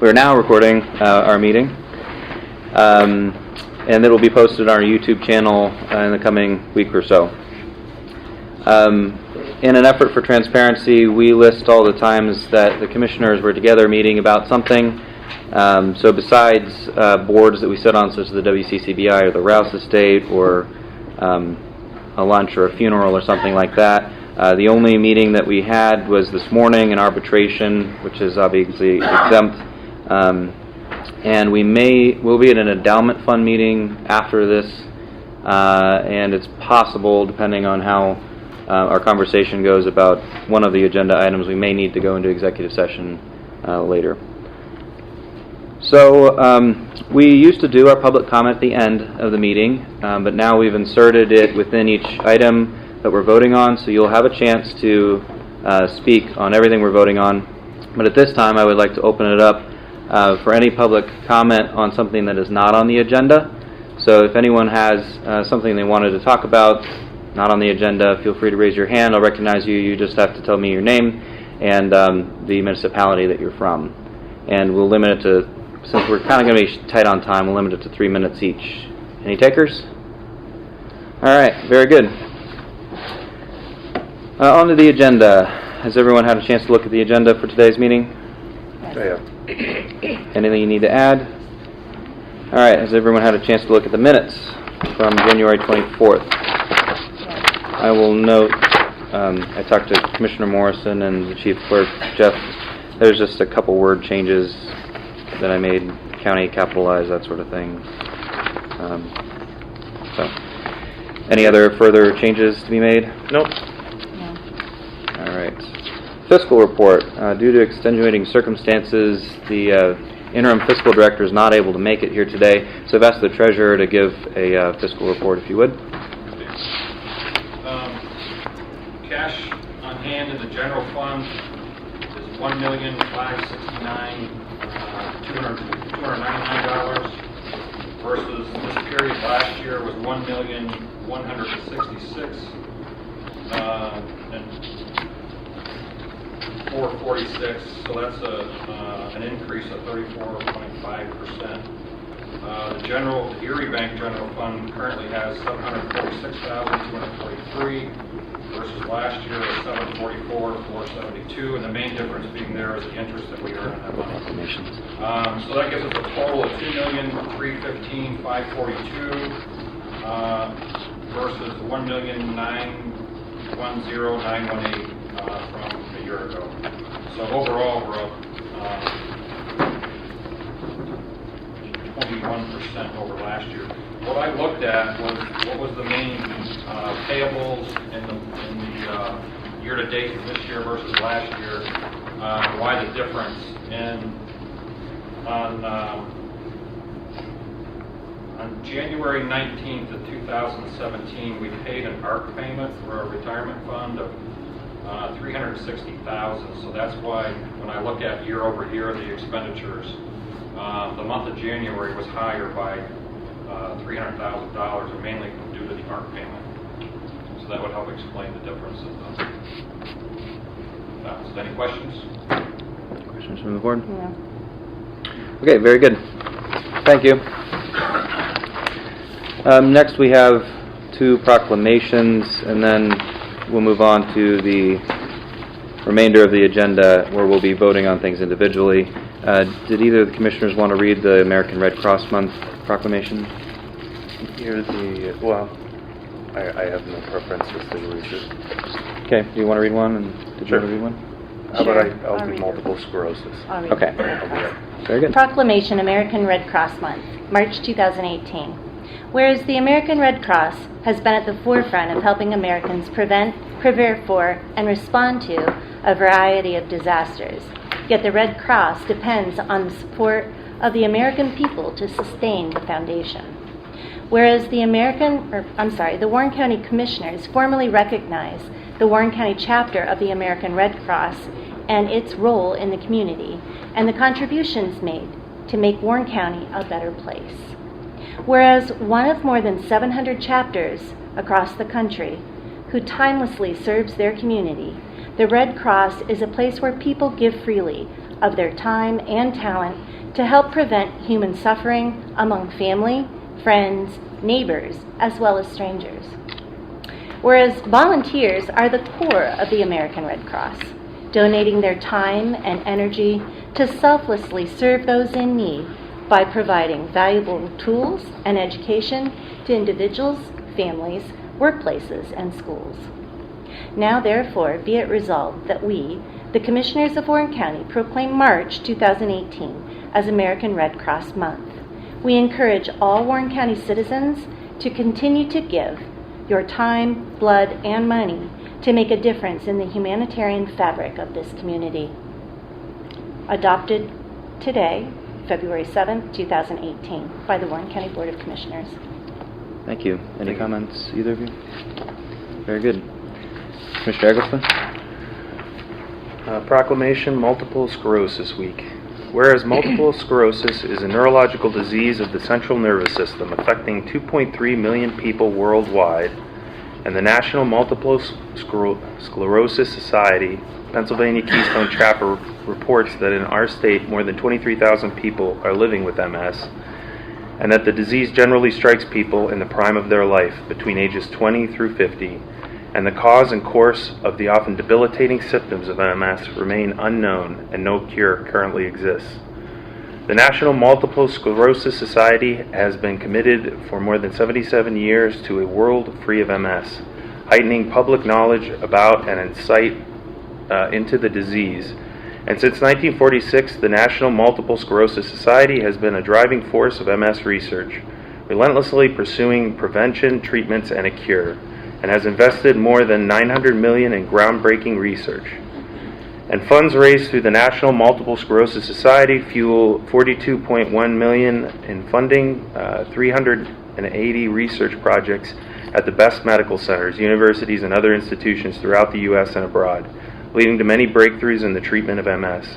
We're now recording our meeting, and it will be posted on our YouTube channel in the coming week or so. In an effort for transparency, we list all the times that the commissioners were together meeting about something. So besides boards that we sit on, such as the WCCBI or the Rouse Estate or a lunch or a funeral or something like that, the only meeting that we had was this morning in arbitration, which is obviously exempt. And we'll be at an endowment fund meeting after this, and it's possible, depending on how our conversation goes about one of the agenda items, we may need to go into executive session later. So we used to do our public comment at the end of the meeting, but now we've inserted it within each item that we're voting on, so you'll have a chance to speak on everything we're voting on. But at this time, I would like to open it up for any public comment on something that is not on the agenda. So if anyone has something they wanted to talk about, not on the agenda, feel free to raise your hand. I'll recognize you. You just have to tell me your name and the municipality that you're from. And we'll limit it to, since we're kind of going to be tight on time, we'll limit it to 3 minutes each. Any takers? All right, very good. On to the agenda. Has everyone had a chance to look at the agenda for today's meeting? Yeah. Anything you need to add? All right, has everyone had a chance to look at the minutes from January 24th? I will note, I talked to Commissioner Morrison and the Chief Clerk, Jeff. There's just a couple word changes that I made, county capitalized, that sort of thing. So, any other further changes to be made? Nope. All right. Fiscal report. Due to extenuating circumstances, the interim fiscal director is not able to make it here today, so I've asked the treasurer to give a fiscal report, if you would. Cash on hand in the general fund is $1,569,299 versus this period last year was $1,166,446. So that's an increase of 34.5%. The Erie Bank General Fund currently has $746,243 versus last year was $744,472, and the main difference being there is the interest that we earn on that money. So that gives us a total of $2,315,542 versus $1,910,918 from a year ago. So overall, we're up 21% over last year. What I looked at was what was the main payables in the year-to-date this year versus last year. Why the difference? And on January 19th of 2017, we paid an ARC payment for our retirement fund of $360,000. So that's why when I look at year over year the expenditures, the month of January was higher by $300,000, and mainly due to the ARC payment. So that would help explain the difference of that. So any questions? Questions from the board? No. Okay, very good. Thank you. Next we have 2 proclamations, and then we'll move on to the remainder of the agenda where we'll be voting on things individually. Did either of the commissioners want to read the American Red Cross Month proclamation? Here's the, well, I have no preference as to who reads it. Okay, do you want to read one? And did you want to read one? How about I'll do multiple sclerosis. Okay. Very good. Proclamation American Red Cross Month, March 2018. Whereas the American Red Cross has been at the forefront of helping Americans prevent, prepare for, and respond to a variety of disasters, yet the Red Cross depends on the support of the American people to sustain the foundation. Whereas the Warren County Commissioners formally recognize the Warren County chapter of the American Red Cross and its role in the community, and the contributions made to make Warren County a better place. Whereas one of more than 700 chapters across the country who timelessly serves their community The Red Cross is a place where people give freely of their time and talent to help prevent human suffering among family, friends, neighbors, as well as strangers. Whereas volunteers are the core of the American Red Cross, donating their time and energy to selflessly serve those in need by providing valuable tools and education to individuals, families, workplaces, and schools. Now, therefore, be it resolved that we, the Commissioners of Warren County, proclaim March 2018 as American Red Cross Month. We encourage all Warren County citizens to continue to give your time, blood, and money to make a difference in the humanitarian fabric of this community. Adopted today, February 7th, 2018, by the Warren County Board of Commissioners. Thank you. Any comments, either of you? Very good. Commissioner Eggleston? Proclamation Multiple Sclerosis Week. Whereas multiple sclerosis is a neurological disease of the central nervous system affecting 2.3 million people worldwide, and the National Multiple Sclerosis Society, Pennsylvania Keystone Chapter, reports that in our state more than 23,000 people are living with MS, and that the disease generally strikes people in the prime of their life, between ages 20 through 50, and the cause and course of the often debilitating symptoms of MS remain unknown and no cure currently exists. The National Multiple Sclerosis Society has been committed for more than 77 years to a world free of MS, heightening public knowledge about and insight into the disease. And since 1946, the National Multiple Sclerosis Society has been a driving force of MS research, relentlessly pursuing prevention, treatments, and a cure, and has invested more than $900 million in groundbreaking research. And funds raised through the National Multiple Sclerosis Society fuel $42.1 million in funding, 380 research projects at the best medical centers, universities, and other institutions throughout the U.S. and abroad, leading to many breakthroughs in the treatment of MS.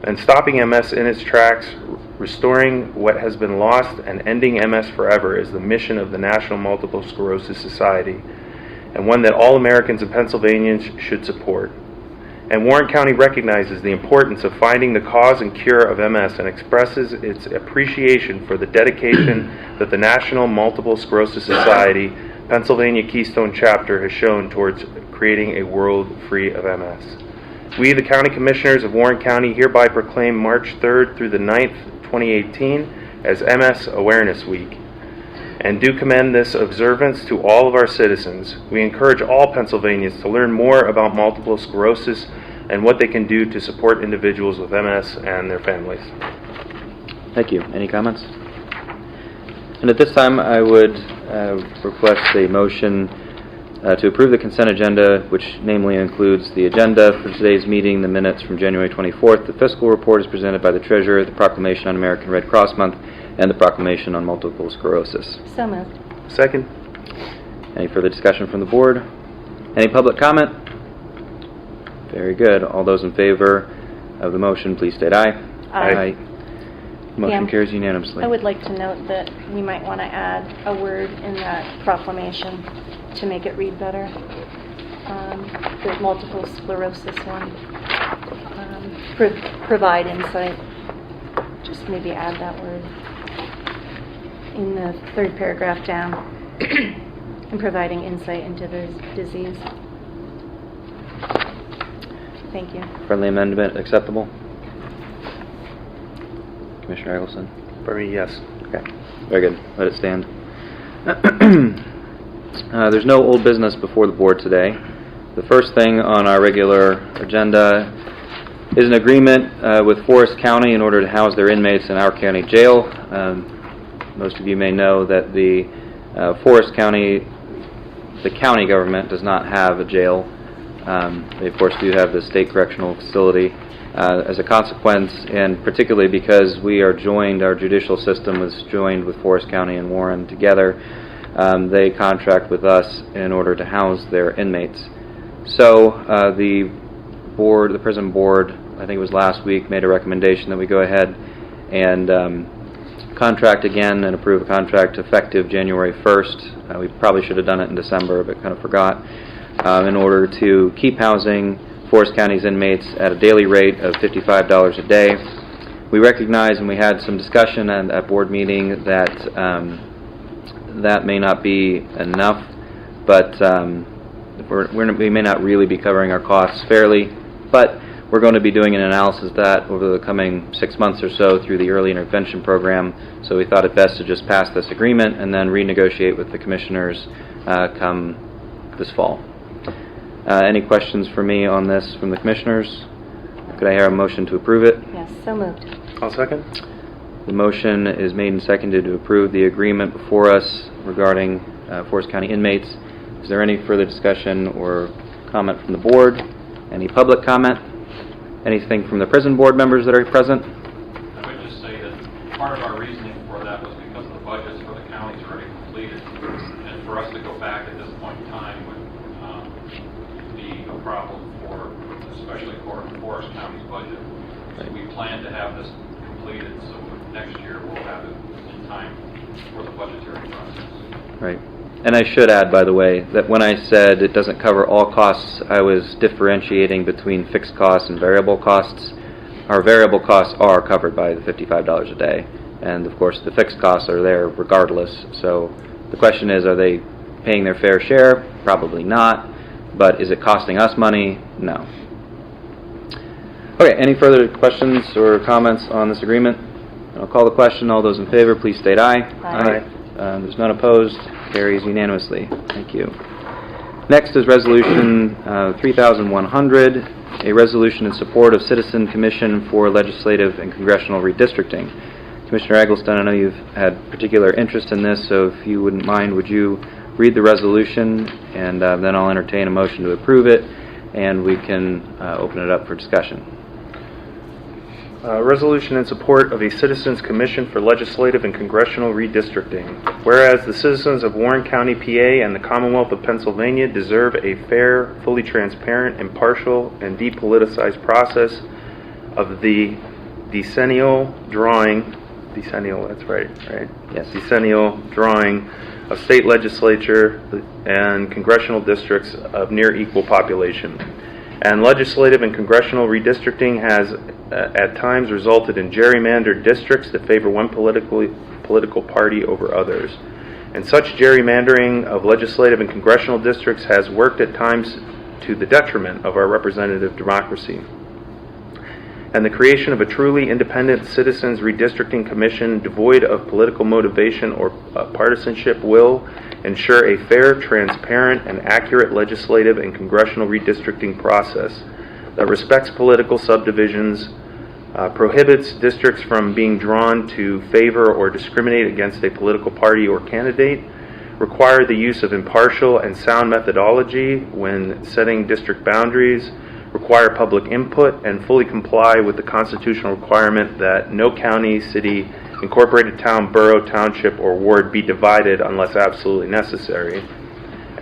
And stopping MS in its tracks, restoring what has been lost, and ending MS forever is the mission of the National Multiple Sclerosis Society, and one that all Americans and Pennsylvanians should support. And Warren County recognizes the importance of finding the cause and cure of MS and expresses its appreciation for the dedication that the National Multiple Sclerosis Society, Pennsylvania Keystone Chapter, has shown towards creating a world free of MS. We, the County Commissioners of Warren County, hereby proclaim March 3rd through the 9th, 2018 as MS Awareness Week, and do commend this observance to all of our citizens. We encourage all Pennsylvanians to learn more about multiple sclerosis and what they can do to support individuals with MS and their families. Thank you. Any comments? And at this time, I would request a motion to approve the consent agenda, which namely includes the agenda for today's meeting, the minutes from January 24th, the fiscal report is presented by the Treasurer, the Proclamation on American Red Cross Month, and the Proclamation on Multiple Sclerosis. So moved. Second. Any further discussion from the board? Any public comment? Very good. All those in favor of the motion, please state aye. Aye. Motion Yeah. carries unanimously. I would like to note that we might want to add a word in that proclamation to make it read better. The multiple sclerosis one. Provide insight. Just maybe add that word in the third paragraph down. And providing insight into the disease. Thank you. Friendly amendment acceptable? Commissioner Eggleston? For me, yes. Okay, very good. Let it stand. There's no old business before the board today. The first thing on our regular agenda is an agreement with Forest County in order to house their inmates in our county jail. Most of you may know that the Forest County, the county government does not have a jail. They of course do have the state correctional facility. As a consequence, and particularly because we are joined, our judicial system was joined with Forest County and Warren together, they contract with us in order to house their inmates. So the prison board, I think it was last week, made a recommendation that we go ahead and contract again and approve a contract effective January 1st. We probably should have done it in December, but kind of forgot. In order to keep housing Forest County's inmates at a daily rate of $55 a day. We recognize, and we had some discussion at a board meeting, that that may not be enough, but we may not really be covering our costs fairly, but we're going to be doing an analysis of that over the coming 6 months or so through the early intervention program, so we thought it best to just pass this agreement and then renegotiate with the commissioners come this fall. Any questions for me on this from the commissioners? Could I hear a motion to approve it? Yes, so moved. I'll second. The motion is made and seconded to approve the agreement before us regarding Forest County inmates. Is there any further discussion or comment from the board? Any public comment? Anything from the prison board members that are present? I would just say that part of our reasoning for that was because of the budgets for the counties already completed, and for us to go back at this point in time would be a problem for, especially for Forest County's budget. So we plan to have this completed, so next year we'll have it in time for the budgetary process. Right. And I should add, by the way, that when I said it doesn't cover all costs, I was differentiating between fixed costs and variable costs. Our variable costs are covered by the $55 a day, and of course the fixed costs are there regardless. So the question is, are they paying their fair share? Probably not. But is it costing us money? No. Okay, any further questions or comments on this agreement? I'll call the question. All those in favor, please state aye. Aye. There's none opposed. Carries unanimously. Thank you. Next is Resolution 3100, a resolution in support of Citizen Commission for Legislative and Congressional Redistricting. Commissioner Eggleston, I know you've had particular interest in this, so if you wouldn't mind, would you read the resolution, and then I'll entertain a motion to approve it, and we can open it up for discussion. Resolution in support of a Citizens Commission for Legislative and Congressional Redistricting. Whereas the citizens of Warren County, PA and the Commonwealth of Pennsylvania deserve a fair, fully transparent, impartial, and depoliticized process of the decennial drawing, that's right? Yes. Decennial drawing of state legislature and congressional districts of near equal population. And legislative and congressional redistricting has at times resulted in gerrymandered districts that favor one political party over others. And such gerrymandering of legislative and congressional districts has worked at times to the detriment of our representative democracy. And the creation of a truly independent Citizens Redistricting Commission devoid of political motivation or partisanship will ensure a fair, transparent, and accurate legislative and congressional redistricting process that respects political subdivisions, prohibits districts from being drawn to favor or discriminate against a political party or candidate, require the use of impartial and sound methodology when setting district boundaries, require public input, and fully comply with the constitutional requirement that no county, city, incorporated town, borough, township, or ward be divided unless absolutely necessary.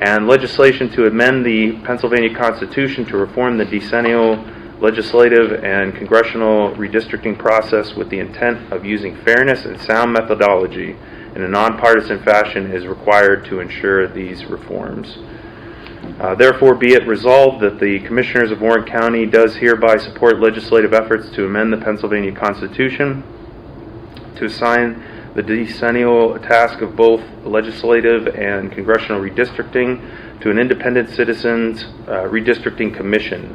And legislation to amend the Pennsylvania Constitution to reform the decennial legislative and congressional redistricting process with the intent of using fairness and sound methodology in a nonpartisan fashion is required to ensure these reforms. Therefore, be it resolved that the Commissioners of Warren County does hereby support legislative efforts to amend the Pennsylvania Constitution, to assign the decennial task of both legislative and congressional redistricting to an independent Citizens Redistricting Commission.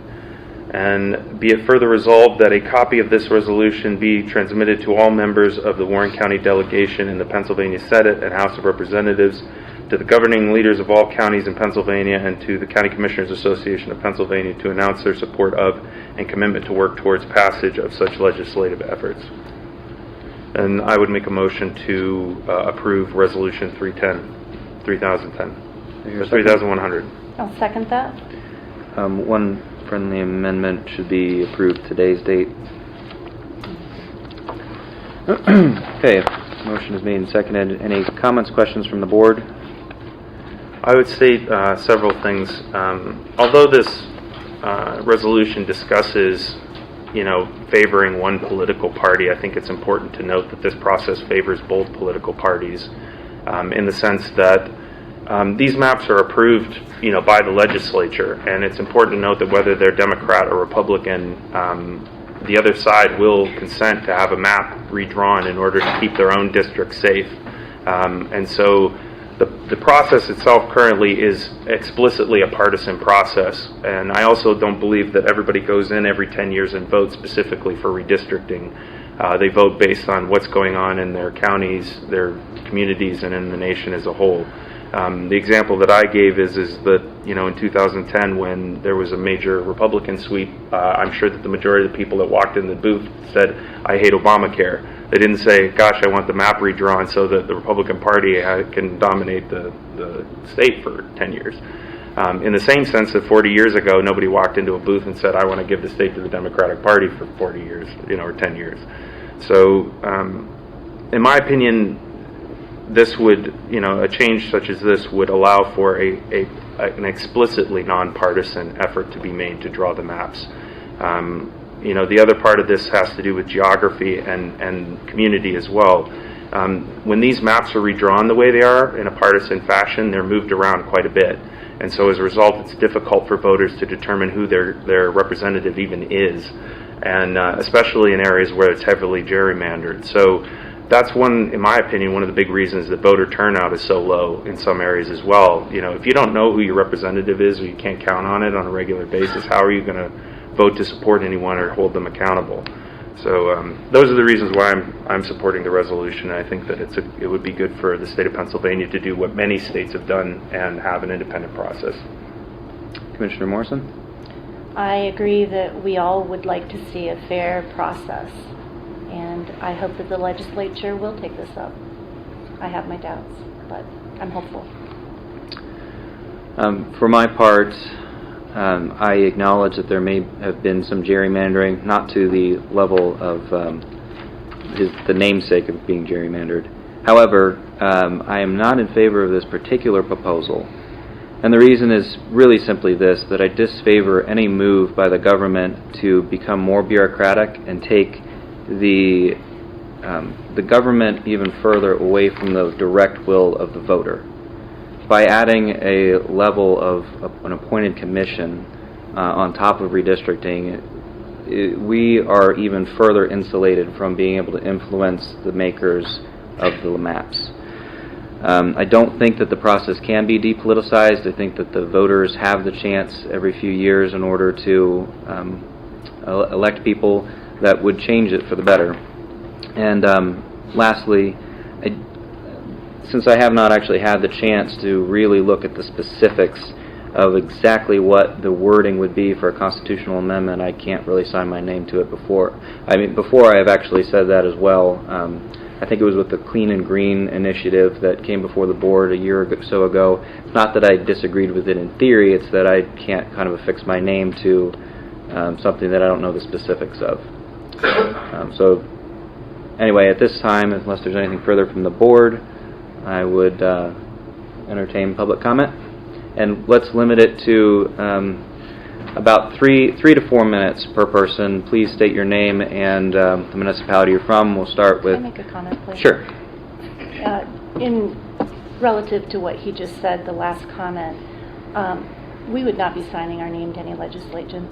And be it further resolved that a copy of this resolution be transmitted to all members of the Warren County delegation in the Pennsylvania Senate and House of Representatives, to the governing leaders of all counties in Pennsylvania, and to the County Commissioners Association of Pennsylvania to announce their support of and commitment to work towards passage of such legislative efforts. And I would make a motion to approve Resolution 3100. I'll second that. One friendly amendment should be approved today's date. Okay, motion is made and seconded. Any comments, questions from the board? I would state several things. Although this resolution discusses, favoring one political party, I think it's important to note that this process favors both political parties in the sense that These maps are approved, by the legislature, and it's important to note that whether they're Democrat or Republican, the other side will consent to have a map redrawn in order to keep their own district safe. And so the process itself currently is explicitly a partisan process, and I also don't believe that everybody goes in every 10 years and votes specifically for redistricting. They vote based on what's going on in their counties, their communities, and in the nation as a whole. The example that I gave is that, in 2010 when there was a major Republican sweep, I'm sure that the majority of the people that walked in the booth said, "I hate Obamacare." They didn't say, "Gosh, I want the map redrawn so that the Republican Party can dominate the state for 10 years. In the same sense that 40 years ago, nobody walked into a booth and said, "I want to give the state to the Democratic Party for 40 years, or 10 years. So, in my opinion, this would, a change such as this would allow for an explicitly nonpartisan effort to be made to draw the maps. The other part of this has to do with geography and community as well. When these maps are redrawn the way they are in a partisan fashion, they're moved around quite a bit. And so as a result, it's difficult for voters to determine who their representative even is, and especially in areas where it's heavily gerrymandered. So that's in my opinion, one of the big reasons that voter turnout is so low in some areas as well. If you don't know who your representative is or you can't count on it on a regular basis, how are you going to vote to support anyone or hold them accountable? So those are the reasons why I'm supporting the resolution. I think that it would be good for the state of Pennsylvania to do what many states have done and have an independent process. Commissioner Morrison? I agree that we all would like to see a fair process, and I hope that the legislature will take this up. I have my doubts, but I'm hopeful. For my part, I acknowledge that there may have been some gerrymandering, not to the level of the namesake of being gerrymandered. However, I am not in favor of this particular proposal. And the reason is really simply this, that I disfavor any move by the government to become more bureaucratic and take the government even further away from the direct will of the voter. By adding a level of an appointed commission on top of redistricting, we are even further insulated from being able to influence the makers of the maps. I don't think that the process can be depoliticized. I think that the voters have the chance every few years in order to elect people that would change it for the better. And lastly, since I have not actually had the chance to really look at the specifics of exactly what the wording would be for a constitutional amendment, I can't really sign my name to it before I have actually said that as well. I think it was with the Clean and Green initiative that came before the board a year or so ago. It's not that I disagreed with it in theory, it's that I can't kind of affix my name to something that I don't know the specifics of. So anyway, at this time, unless there's anything further from the board, I would entertain public comment. And let's limit it to about 3 to 4 minutes per person. Please state your name and the municipality you're from. We'll start with... Can I make a comment, please? Sure. In relative to what he just said, the last comment, we would not be signing our name to any legislation.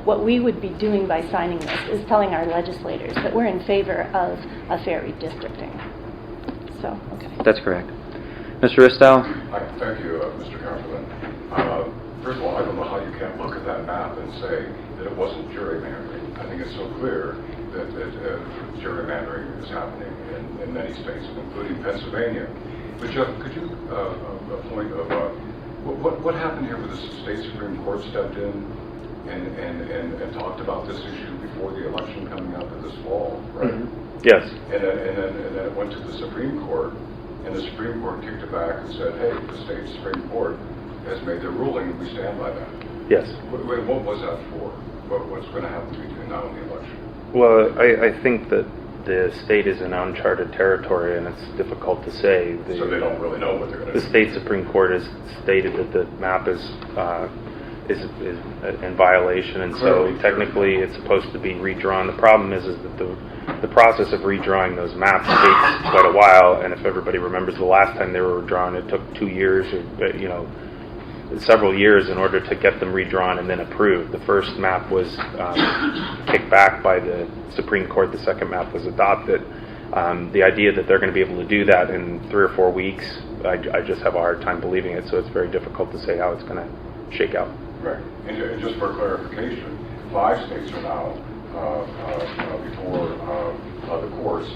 What we would be doing by signing this is telling our legislators that we're in favor of a fair redistricting. So, okay. That's correct. Mr. Ristow? Thank you, Mr. Councilman. First of all, I don't know how you can't look at that map and say that it wasn't gerrymandering. I think it's so clear that gerrymandering is happening in many states, including Pennsylvania. But Jeff, could you a point of what happened here with the state Supreme Court stepped in and talked about this issue before the election coming up this fall, right? Mm-hmm. Yes. And then it went to the Supreme Court, and the Supreme Court kicked it back and said, hey, the state Supreme Court has made their ruling, and we stand by that. Yes. What was that for? What's going to happen between now and the election? Well, I think that the state is in uncharted territory, and it's difficult to say. So they don't really know what they're going to do. The state Supreme Court has stated that the map is is in violation, and so Clearly. technically it's supposed to be redrawn. The problem is that the process of redrawing those maps takes quite a while, and if everybody remembers the last time they were drawn, it took 2 years, or several years in order to get them redrawn and then approved. The first map was kicked back by the Supreme Court. The second map was adopted. The idea that they're going to be able to do that in 3 or 4 weeks, I just have a hard time believing it, so it's very difficult to say how it's going to shake out. Right. And just for clarification, 5 states are now before the courts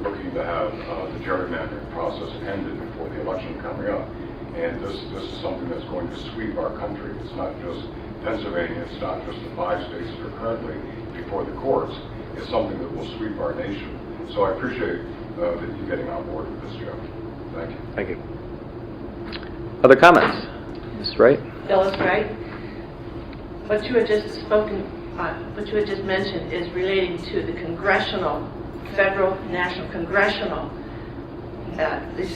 looking to have the gerrymandering process ended before the election coming up. And this is something that's going to sweep our country. It's not just Pennsylvania, it's not just the 5 states that are currently before the courts. It's something that will sweep our nation. So I appreciate that you getting on board with this, Joe. Thank you. Thank you. Other comments? Ms. Wright? Phyllis Wright. What you had just spoken, what you had just mentioned is relating to the congressional, federal, national, congressional. This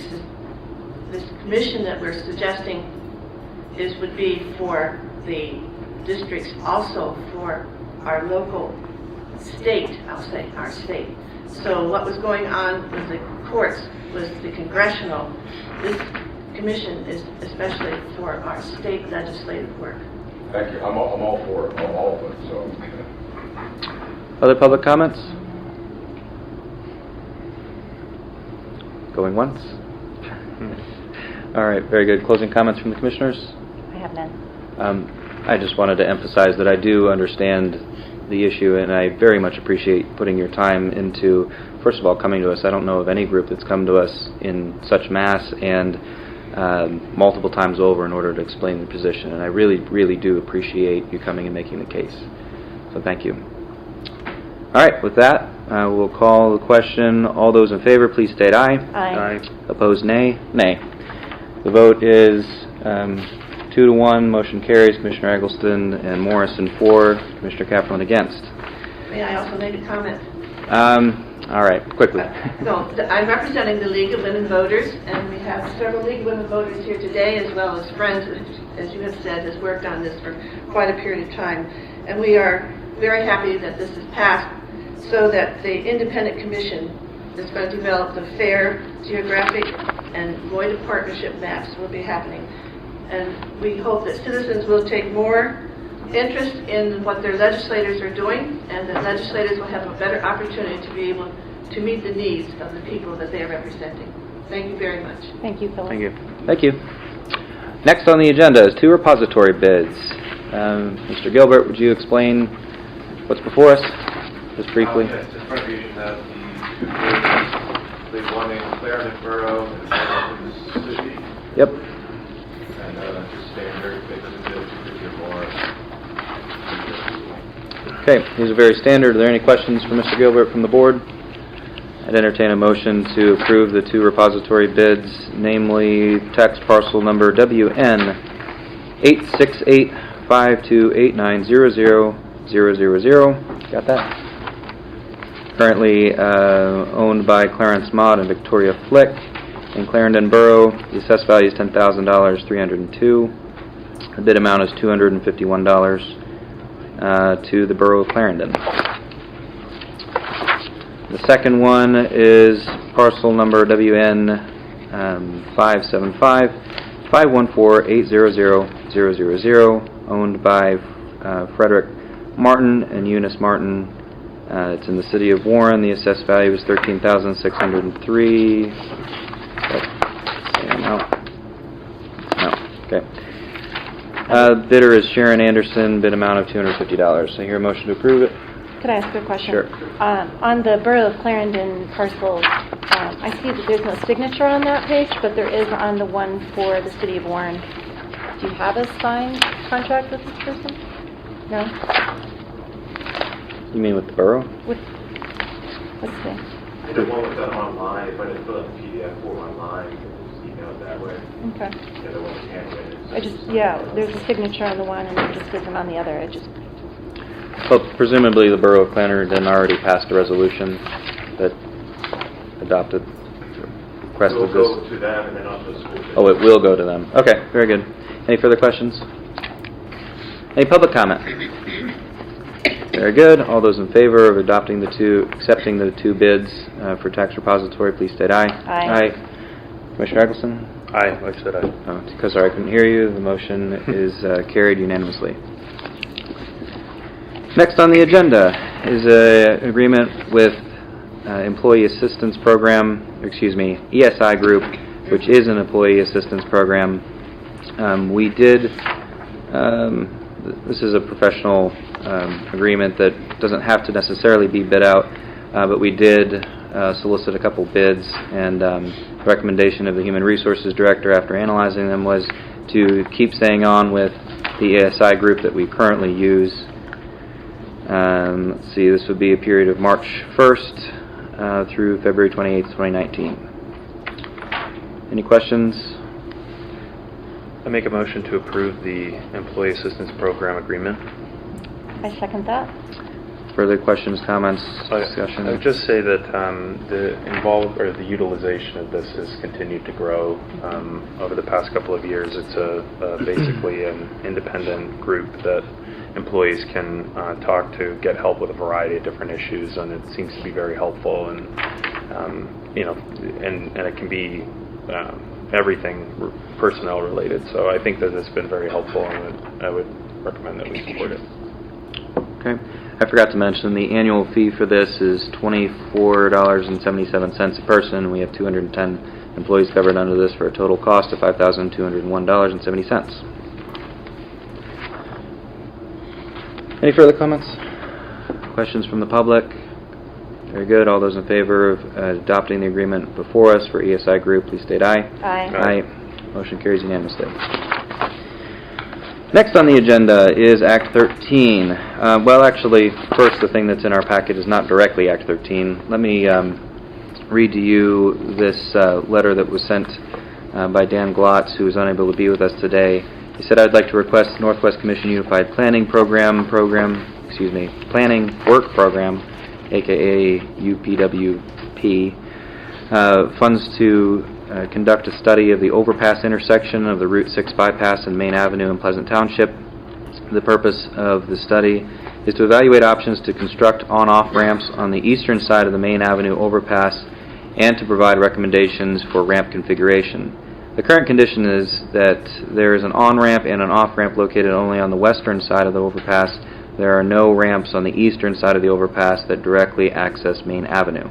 commission that we're suggesting would be for the districts, also for our local state, I'll say our state. So what was going on with the courts was the congressional. This commission is especially for our state legislative work. Thank you. I'm all for it, all of it. So. Other public comments? Going once? All right, very good. Closing comments from the commissioners? I have none. I just wanted to emphasize that I do understand the issue, and I very much appreciate putting your time into, first of all, coming to us. I don't know of any group that's come to us in such mass and multiple times over in order to explain the position, and I really, really do appreciate you coming and making the case. So thank you. All right, with that, we'll call the question. All those in favor, please state aye. Aye. Opposed, nay? Nay. The vote is 2-1. Motion carries. Commissioner Eggleston and Morrison for. Commissioner Kaplan against. May I also make a comment? All right, quickly. No, I'm representing the League of Women Voters, and we have several League of Women Voters here today, as well as friends, as you have said, has worked on this for quite a period of time. And we are very happy that this is passed so that the independent commission that's going to develop the fair, geographic, and void of partnership maps will be happening. And we hope that citizens will take more interest in what their legislators are doing, and that legislators will have a better opportunity to be able to meet the needs of the people that they are representing. Thank you very much. Thank you, Phyllis. Thank you. Thank you. Next on the agenda is 2 repository bids. Mr. Gilbert, would you explain what's before us, just briefly? Yes, in front of you have the 2 bids, the one in Clarendon Borough and the other in the city. Yep. And just standard, they could do if you're more. Okay, these are very standard. Are there any questions for Mr. Gilbert from the board? I'd entertain a motion to approve the 2 repository bids, namely tax parcel number WN 86852890000. Got that? Currently owned by Clarence Mott and Victoria Flick in Clarendon Borough. The assessed value is $10,000, $302. The bid amount is $251 to the Borough of Clarendon. The second one is parcel number WN 575-514-800-000, owned by Frederick Martin and Eunice Martin. It's in the city of Warren. The assessed value is $13,603. No. Okay. Bidder is Sharon Anderson. Bid amount of $250. I hear a motion to approve it. Could I ask a question? Sure. On the Borough of Clarendon parcel, I see that there's no signature on that page, but there is on the one for the city of Warren. Do you have a signed contract with this person? No? You mean with the borough? Let's see. The one was done online, if I didn't fill out the PDF form online, you can just email it that way. Okay. The other one was handwritten. There's a signature on the one and there just isn't on the other. Well, presumably the Borough of Clarendon already passed a resolution that adopted, requested We'll this. go to them and then also the school. Oh, it will go to them. Okay, very good. Any further questions? Any public comment? Very good. All those in favor of accepting the two bids for tax repository, please state aye. Aye. Commissioner Eggleston? Aye, I said aye. Oh, because I couldn't hear you, the motion is carried unanimously. Next on the agenda is an agreement with Employee Assistance Program, ESI Group, which is an employee assistance program. This is a professional agreement that doesn't have to necessarily be bid out, but we did solicit a couple bids, and the recommendation of the Human Resources Director after analyzing them was to keep staying on with the ESI Group that we currently use. Let's see, this would be a period of March 1st through February 28th, 2019. Any questions? I make a motion to approve the Employee Assistance Program agreement. I second that. Further questions, comments, discussion? I would just say that the utilization of this has continued to grow over the past couple of years. It's basically an independent group that employees can talk to, get help with a variety of different issues, and it seems to be very helpful. And and it can be everything personnel related. So I think that it's been very helpful, and I would recommend that we support it. Okay. I forgot to mention the annual fee for this is $24.77 a person. We have 210 employees covered under this for a total cost of $5,201.70. Any further comments? Questions from the public? Very good. All those in favor of adopting the agreement before us for ESI Group, please state aye. Aye. Aye. Motion carries unanimously. Next on the agenda is Act 13. Well, actually, first, the thing that's in our packet is not directly Act 13. Let me read to you this letter that was sent by Dan Glotz, who is unable to be with us today. He said, "I'd like to request Northwest Commission Unified Planning Planning Work Program, aka UPWP, funds to conduct a study of the overpass intersection of the Route 6 bypass and Main Avenue in Pleasant Township. The purpose of the study is to evaluate options to construct on-off ramps on the eastern side of the Main Avenue overpass and to provide recommendations for ramp configuration. The current condition is that there is an on-ramp and an off-ramp located only on the western side of the overpass. There are no ramps on the eastern side of the overpass that directly access Main Avenue.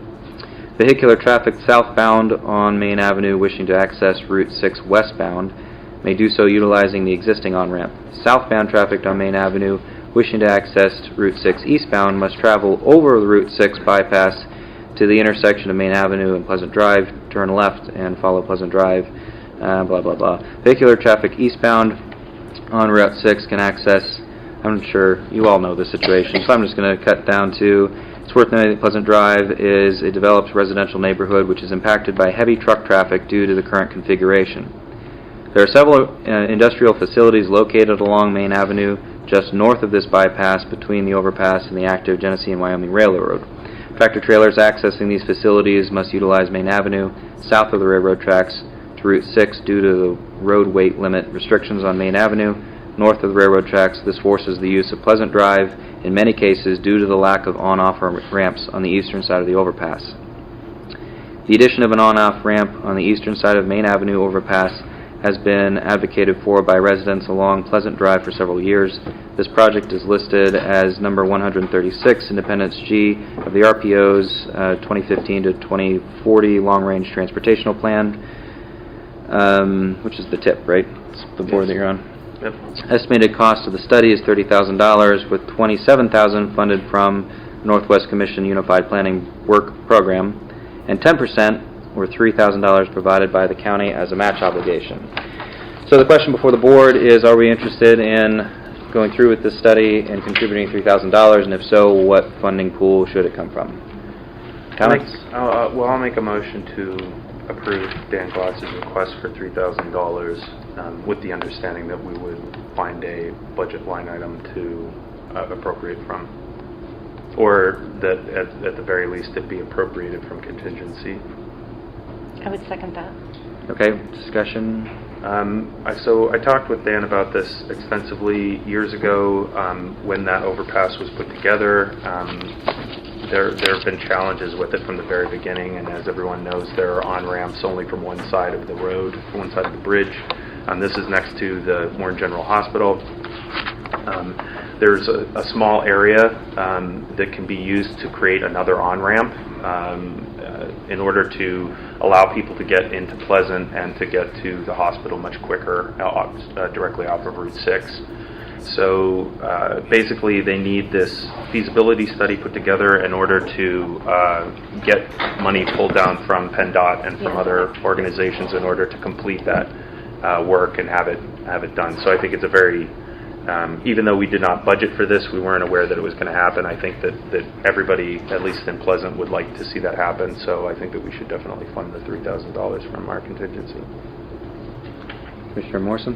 Vehicular traffic southbound on Main Avenue wishing to access Route 6 westbound may do so utilizing the existing on-ramp. Southbound traffic on Main Avenue wishing to access Route 6 eastbound must travel over the Route 6 bypass to the intersection of Main Avenue and Pleasant Drive, turn left and follow Pleasant Drive, blah, blah, blah. Vehicular traffic eastbound on Route 6 can access, I'm sure you all know the situation, so I'm just going to cut down to, it's worth noting that Pleasant Drive is a developed residential neighborhood which is impacted by heavy truck traffic due to the current configuration. There are several industrial facilities located along Main Avenue just north of this bypass between the overpass and the active Genesee and Wyoming Railroad. Tractor trailers accessing these facilities must utilize Main Avenue south of the railroad tracks to Route 6 due to the road weight limit restrictions on Main Avenue. North of the railroad tracks, this forces the use of Pleasant Drive in many cases due to the lack of on-off ramps on the eastern side of the overpass. The addition of an on-off ramp on the eastern side of Main Avenue overpass has been advocated for by residents along Pleasant Drive for several years. This project is listed as number 136, Independence G, of the RPO's 2015 to 2040 Long-Range Transportational Plan, which is the TIP, right? It's the board that you're on. Yep. Estimated cost of the study is $30,000, with $27,000 funded from Northwest Commission Unified Planning Work Program, and 10%, or $3,000, provided by the county as a match obligation. So the question before the board is, are we interested in going through with this study and contributing $3,000, and if so, what funding pool should it come from? Comments? I'll make a motion to approve Dan Glotz's request for $3,000 with the understanding that we would find a budget line item to appropriate from, or that at the very least it be appropriated from contingency. I would second that. Okay, discussion. So I talked with Dan about this extensively years ago when that overpass was put together. There have been challenges with it from the very beginning, and as everyone knows, there are on-ramps only from one side of the road, one side of the bridge. This is next to the Warren General Hospital. There's a small area that can be used to create another on-ramp in order to allow people to get into Pleasant and to get to the hospital much quicker directly off of Route 6. So basically they need this feasibility study put together in order to get money pulled down from PennDOT and from other organizations in order to complete that work and have it done. So I think it's a very even though we did not budget for this, we weren't aware that it was going to happen. I think that everybody, at least in Pleasant, would like to see that happen. So I think that we should definitely fund the $3,000 from our contingency. Commissioner Morrison?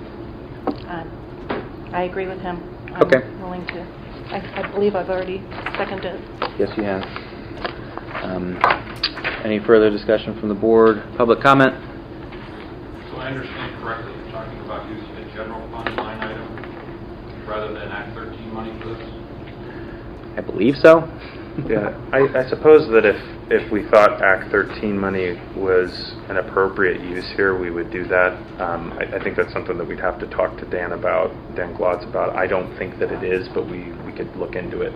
I agree with him. Okay. I'm willing to. I believe I've already seconded it. Yes, you have. Any further discussion from the board? Public comment? So I understand correctly, you're talking about using a general fund line item rather than Act 13 money for this? I believe so. Yeah, I suppose that if we thought Act 13 money was an appropriate use here, we would do that. I think that's something that we'd have to talk to Dan Glotz about. I don't think that it is, but we could look into it.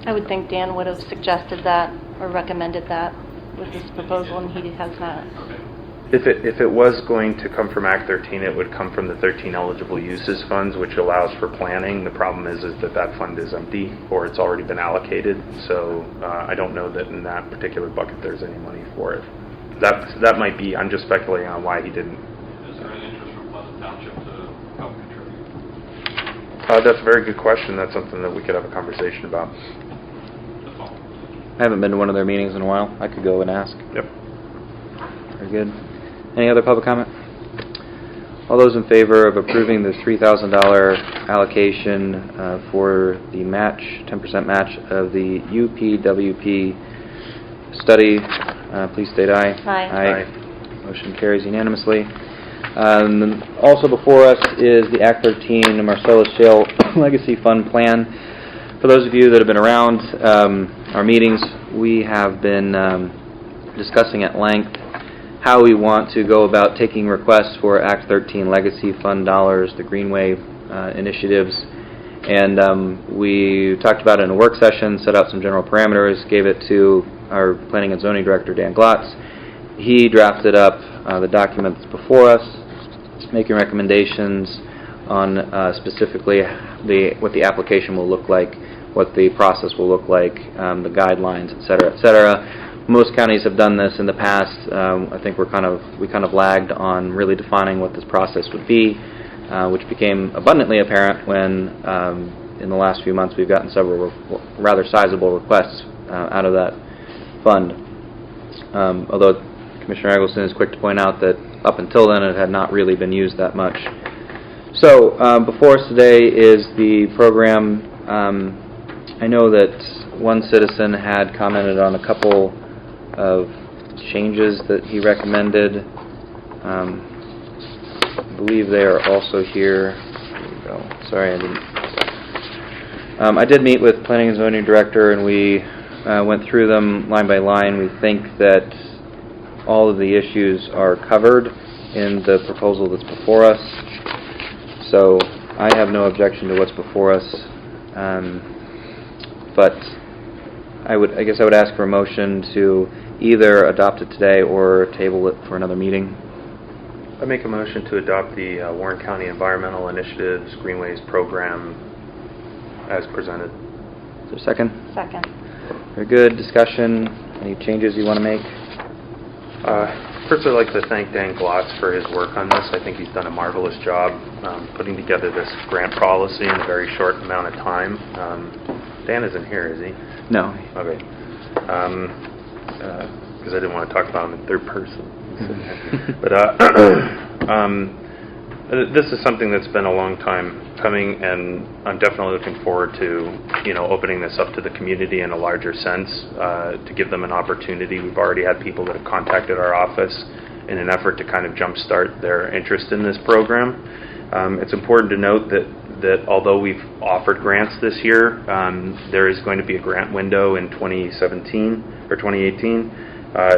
I would think Dan would have suggested that or recommended that with this proposal, and he has not. Okay. If it was going to come from Act 13, it would come from the 13 eligible uses funds, which allows for planning. The problem is that fund is empty or it's already been allocated. So I don't know that in that particular bucket there's any money for it. That might be. I'm just speculating on why he didn't. Is there any interest from Pleasant Township to help contribute? That's a very good question. That's something that we could have a conversation about. That's all. I haven't been to one of their meetings in a while. I could go and ask. Yep. Very good. Any other public comment? All those in favor of approving the $3,000 allocation for the match, 10% match of the UPWP study, please state aye. Aye. Motion carries unanimously. Also before us is the Act 13 Marcellus Shale Legacy Fund Plan. For those of you that have been around our meetings, we have been discussing at length how we want to go about taking requests for Act 13 Legacy Fund dollars, the Greenway initiatives. And we talked about it in a work session, set out some general parameters, gave it to our Planning and Zoning Director, Dan Glotz. He drafted up the documents before us, making recommendations on specifically what the application will look like, what the process will look like, the guidelines, et cetera, et cetera. Most counties have done this in the past. I think we kind of lagged on really defining what this process would be, which became abundantly apparent when in the last few months we've gotten several rather sizable requests out of that fund. Although Commissioner Eggleston is quick to point out that up until then it had not really been used that much. So before us today is the program. I know that one citizen had commented on a couple of changes that he recommended. I believe they are also here. There we go. Sorry, I didn't. I did meet with Planning and Zoning Director, and we went through them line by line. We think that all of the issues are covered in the proposal that's before us. So I have no objection to what's before us. But I guess I would ask for a motion to either adopt it today or table it for another meeting. I make a motion to adopt the Warren County Environmental Initiatives Greenways Program as presented. Is there a second? Second. Very good. Discussion. Any changes you want to make? First, I'd like to thank Dan Glotz for his work on this. I think he's done a marvelous job putting together this grant policy in a very short amount of time. Dan isn't here, is he? No. Okay. Because I didn't want to talk about him in third person. But this is something that's been a long time coming, and I'm definitely looking forward to opening this up to the community in a larger sense to give them an opportunity. We've already had people that have contacted our office in an effort to kind of jumpstart their interest in this program. It's important to note that although we've offered grants this year, there is going to be a grant window in 2017 or 2018.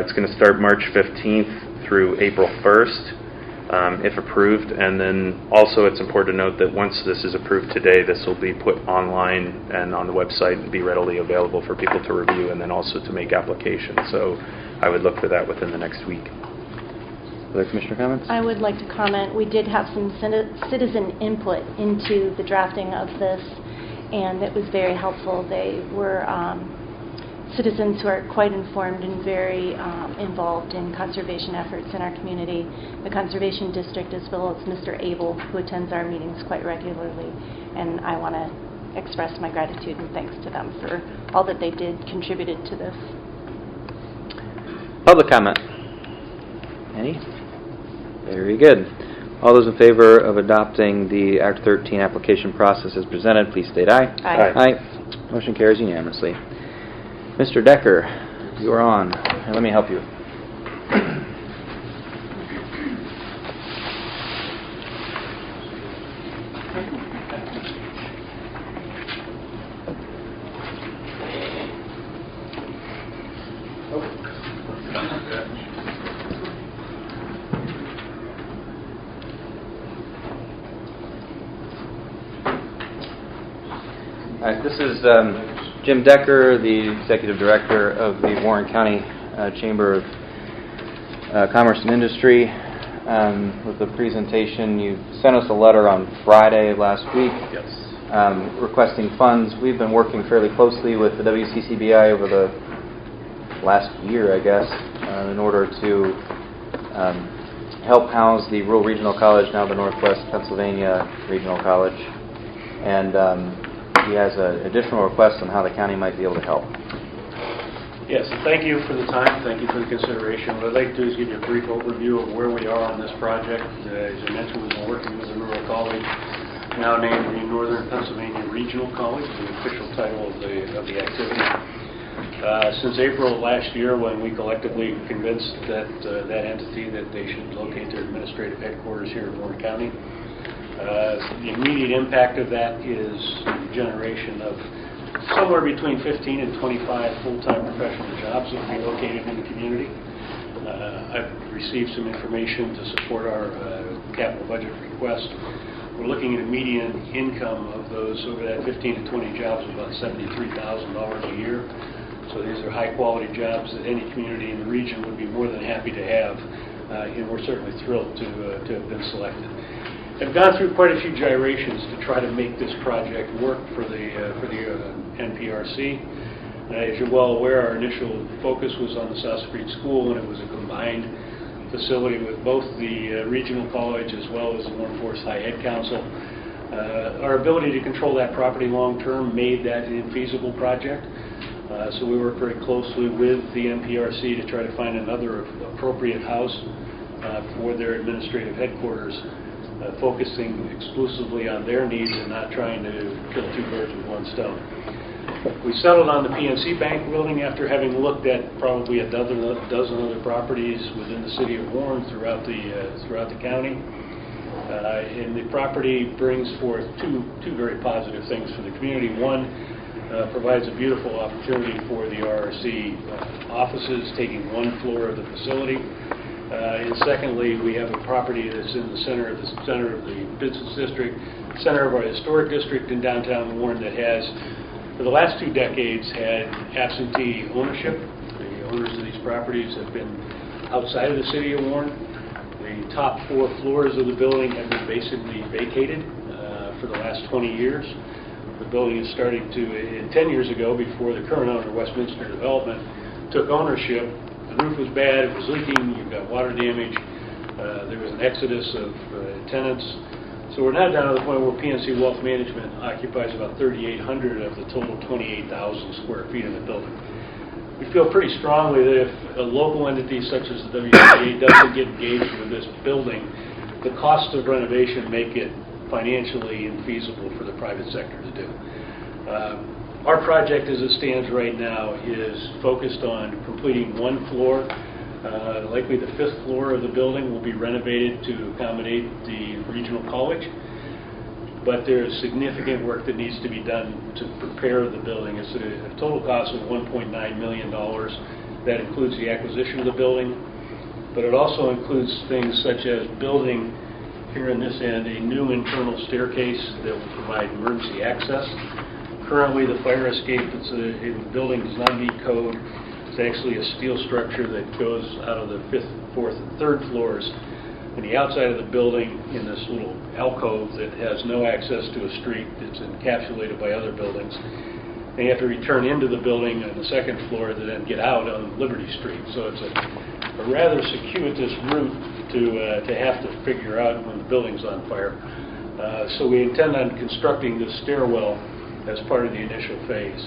It's going to start March 15th through April 1st. If approved, and then also it's important to note that once this is approved today, this will be put online and on the website and be readily available for people to review and then also to make applications. So I would look for that within the next week. Other commissioner comments? I would like to comment. We did have some citizen input into the drafting of this, and it was very helpful. They were citizens who are quite informed and very involved in conservation efforts in our community. The Conservation District, as well as Mr. Abel, who attends our meetings quite regularly, and I want to express my gratitude and thanks to them for all that they contributed to this. Public comment? Any? Very good. All those in favor of adopting the Act 13 application process as presented, please state aye. Aye. Aye. Motion carries unanimously. Mr. Decker, you are on. And let me help you. All right, this is Jim Decker, the Executive Director of the Warren County Chamber of Commerce and Industry. With the presentation, you sent us a letter on Friday of last week. Yes. Requesting funds. We've been working fairly closely with the WCCBI over the last year, I guess, in order to help house the Rural Regional College, now the Northwest Pennsylvania Regional College. And he has an additional request on how the county might be able to help. Yes, and thank you for the time. Thank you for the consideration. What I'd like to do is give you a brief overview of where we are on this project. As I mentioned, we've been working with the Rural College, now named the Northern Pennsylvania Regional College, the official title of the activity. Since April of last year, when we collectively convinced that entity that they should locate their administrative headquarters here in Warren County. The immediate impact of that is the generation of somewhere between 15 and 25 full-time professional jobs that will be located in the community. I've received some information to support our capital budget request. We're looking at a median income of those over that 15 to 20 jobs of about $73,000 a year. So these are high-quality jobs that any community in the region would be more than happy to have, and we're certainly thrilled to have been selected. I've gone through quite a few gyrations to try to make this project work for the NPRC. As you're well aware, our initial focus was on the South Street School, and it was a combined facility with both the regional college as well as the Warren Forest High Ed Council. Our ability to control that property long-term made that an infeasible project. So we worked very closely with the NPRC to try to find another appropriate house for their administrative headquarters, focusing exclusively on their needs and not trying to kill two birds with one stone. We settled on the PNC Bank building after having looked at probably a dozen other properties within the city of Warren throughout the county. And the property brings forth two very positive things for the community. One, provides a beautiful opportunity for the RRC offices, taking one floor of the facility. And secondly, we have a property that's in the center of the business district, center of our historic district in downtown Warren that has, for the last 2 decades, had absentee ownership. The owners of these properties have been outside of the city of Warren. The top 4 floors of the building have been basically vacated for the last 20 years. The building is starting to, 10 years ago, before the current owner, Westminster Development, took ownership. The roof was bad, it was leaking, you've got water damage, there was an exodus of tenants. So we're now down to the point where PNC Wealth Management occupies about 3,800 of the total 28,000 square feet in the building. We feel pretty strongly that if a local entity such as the WCA doesn't get engaged with this building, the cost of renovation make it financially infeasible for the private sector to do. Our project as it stands right now is focused on completing one floor Likely the 5th floor of the building will be renovated to accommodate the regional college, but there's significant work that needs to be done to prepare the building. It's a total cost of $1.9 million. That includes the acquisition of the building, but it also includes things such as building, here in this end, a new internal staircase that will provide emergency access. Currently, the fire escape that's in the building does not meet code. It's actually a steel structure that goes out of the 5th, 4th, and 3rd floors in the outside of the building in this little alcove that has no access to a street. It's encapsulated by other buildings. And you have to return into the building on the 2nd floor to then get out on Liberty Street. So it's a rather circuitous route to have to figure out when the building's on fire. So we intend on constructing this stairwell as part of the initial phase.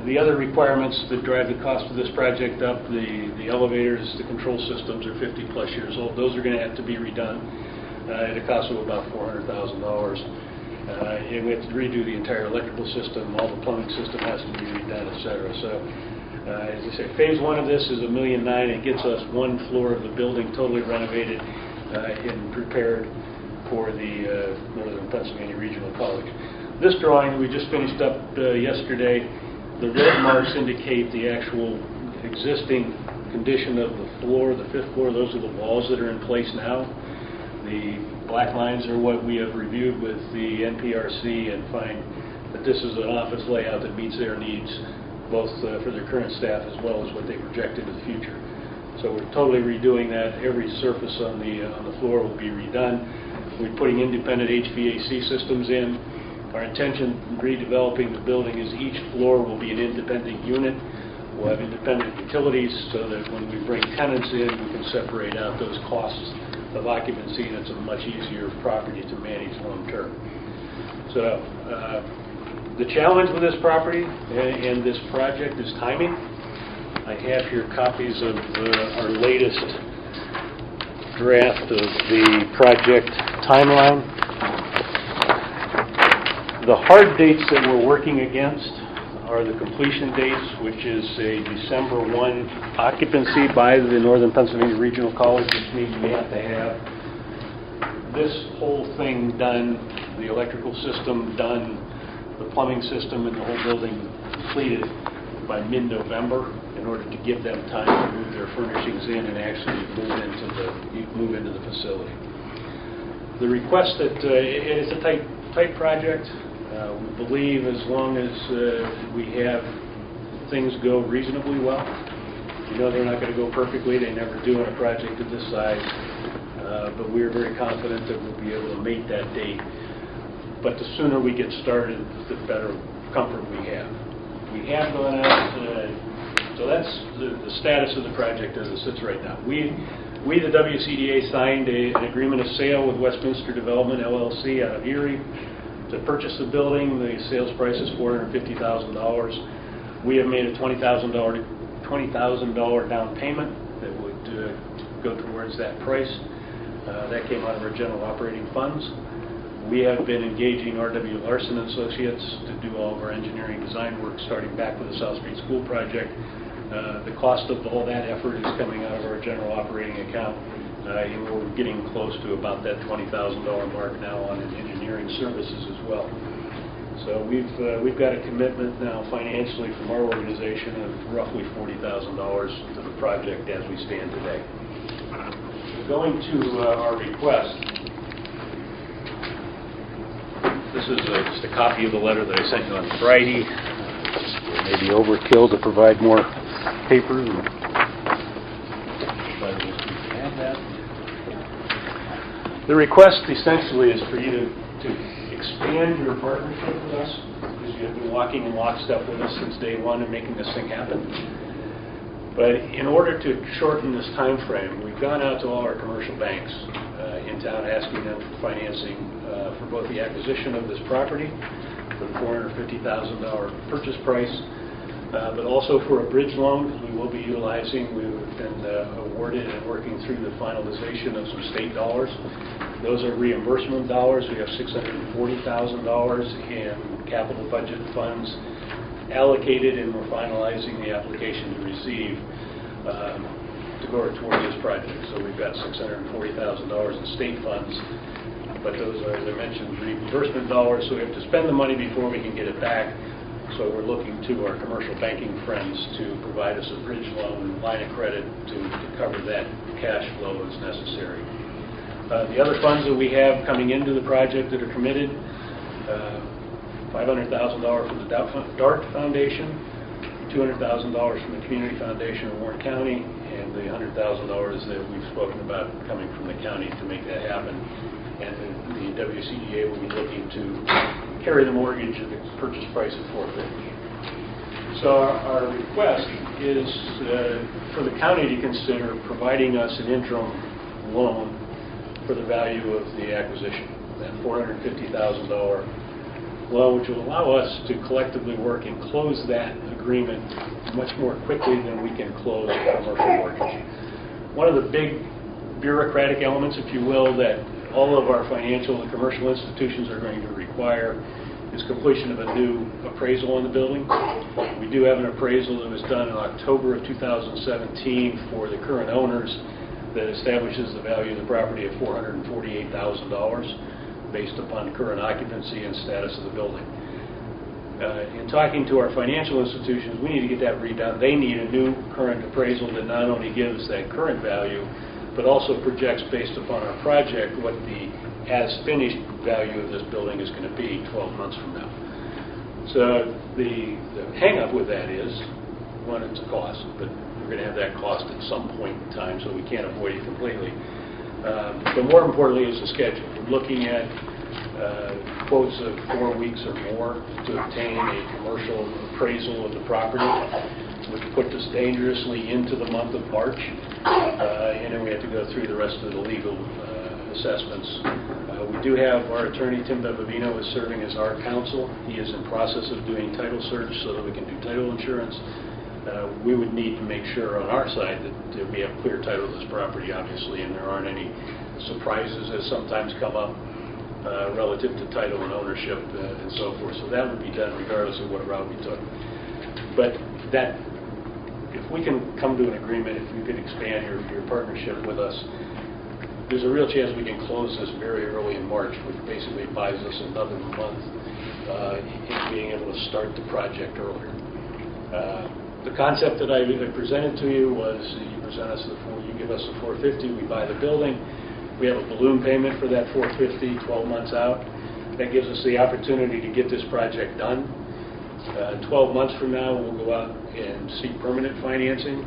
The other requirements that drive the cost of this project up, the elevators, the control systems are 50 plus years old. Those are going to have to be redone at a cost of about $400,000. And we have to redo the entire electrical system, all the plumbing system has to be redone, etc. So as I say, phase 1 of this is $1.9 million. It gets us 1 floor of the building totally renovated and prepared for the Northern Pennsylvania Regional College. This drawing that we just finished up yesterday, the red marks indicate the actual existing condition of the floor, the 5th floor. Those are the walls that are in place now. The black lines are what we have reviewed with the NPRC and find that this is an office layout that meets their needs, both for their current staff as well as what they project into the future. So we're totally redoing that. Every surface on the floor will be redone. We're putting independent HVAC systems in. Our intention in redeveloping the building is each floor will be an independent unit. We'll have independent utilities so that when we bring tenants in, we can separate out those costs of occupancy, and it's a much easier property to manage long term. So the challenge with this property and this project is timing. I have here copies of our latest draft of the project timeline. The hard dates that we're working against are the completion dates, which is a December 1 occupancy by the Northern Pennsylvania Regional College, which means we have to have this whole thing done, the electrical system done, the plumbing system and the whole building completed by mid-November in order to give them time to move their furnishings in and actually move into the facility. The request that it's a tight project. We believe as long as we have things go reasonably well. We know they're not going to go perfectly. They never do on a project of this size. But we're very confident that we'll be able to meet that date. But the sooner we get started, the better comfort we have. We have gone out, so that's the status of the project as it sits right now. We the WCDA, signed an agreement of sale with Westminster Development, LLC, out of Erie, to purchase the building. The sales price is $450,000. We have made a $20,000 down payment that would go towards that price. That came out of our general operating funds. We have been engaging R.W. Larson Associates to do all of our engineering design work, starting back with the South Street School project. The cost of all that effort is coming out of our general operating account. And we're getting close to about that $20,000 mark now on engineering services as well. So we've got a commitment now financially from our organization of roughly $40,000 to the project as we stand today. Going to our request, this is just a copy of the letter that I sent you on Friday. Maybe overkill to provide more papers. The request essentially is for you to expand your partnership with us, because you have been walking in lockstep with us since day one and making this thing happen. But in order to shorten this time frame, we've gone out to all our commercial banks in town asking them for financing for both the acquisition of this property for the $450,000 purchase price, but also for a bridge loan, because we will be utilizing. We've been awarded and working through the finalization of some state dollars. Those are reimbursement dollars. We have $640,000 in capital budget funds allocated, and we're finalizing the application to receive to to go towards this project. So we've got $640,000 in state funds, but those are, as I mentioned, reimbursement dollars, so we have to spend the money before we can get it back. So we're looking to our commercial banking friends to provide us a bridge loan line of credit to cover that cash flow as necessary. The other funds that we have coming into the project that are committed, $500,000 from the DART Foundation, $200,000 from the Community Foundation of Warren County, and the $100,000 that we've spoken about coming from the county to make that happen. And the WCDA will be looking to carry the mortgage at the purchase price of $450,000. So our request is for the county to consider providing us an interim loan for the value of the acquisition, that $450,000 loan, which will allow us to collectively work and close that agreement much more quickly than we can close a commercial mortgage. One of the big bureaucratic elements, if you will, that all of our financial and commercial institutions are going to require is completion of a new appraisal on the building. We do have an appraisal that was done in October of 2017 for the current owners that establishes the value of the property at $448,000 based upon current occupancy and status of the building. In talking to our financial institutions, we need to get that redone. They need a new current appraisal that not only gives that current value, but also projects based upon our project what the as-finished value of this building is going to be 12 months from now. So the hang-up with that is, one, it's a cost, but we're going to have that cost at some point in time, so we can't avoid it completely. But more importantly is the schedule. We're looking at quotes of 4 weeks or more to obtain a commercial appraisal of the property, which puts us dangerously into the month of March, and then we have to go through the rest of the legal assessments. We do have our attorney, Tim Bevavino, is serving as our counsel. He is in process of doing title search so that we can do title insurance. We would need to make sure on our side that we have clear title to this property, obviously, and there aren't any surprises that sometimes come up relative to title and ownership and so forth. So that would be done regardless of what route we took. But that, if we can come to an agreement, if you could expand your partnership with us, there's a real chance we can close this very early in March, which basically buys us another month in being able to start the project earlier. The concept that I presented to you was you give us the $450, we buy the building, we have a balloon payment for that $450 12 months out. That gives us the opportunity to get this project done. 12 months from now, we'll go out and seek permanent financing.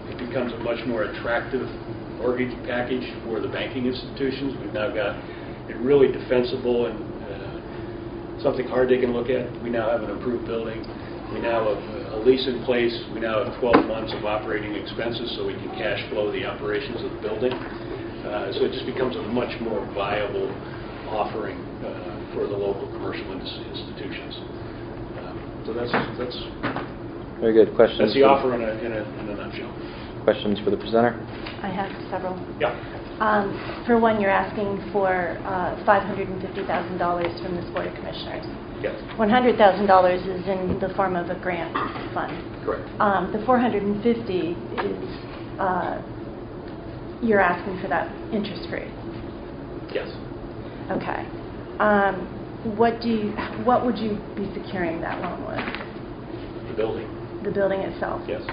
It becomes a much more attractive mortgage package for the banking institutions. We've now got it really defensible and something hard they can look at. We now have an approved building. We now have a lease in place. We now have 12 months of operating expenses so we can cash flow the operations of the building. So it just becomes a much more viable offering for the local commercial institutions. So that's very good. Questions? That's the offer in a nutshell. Questions for the presenter? I have several. Yeah. For one, you're asking for $550,000 from this Board of Commissioners. Yes. $100,000 is in the form of a grant fund. Correct. The $450,000 is you're asking for that interest-free. Yes. Okay. What would you be securing that loan with? The building. The building itself? Yes.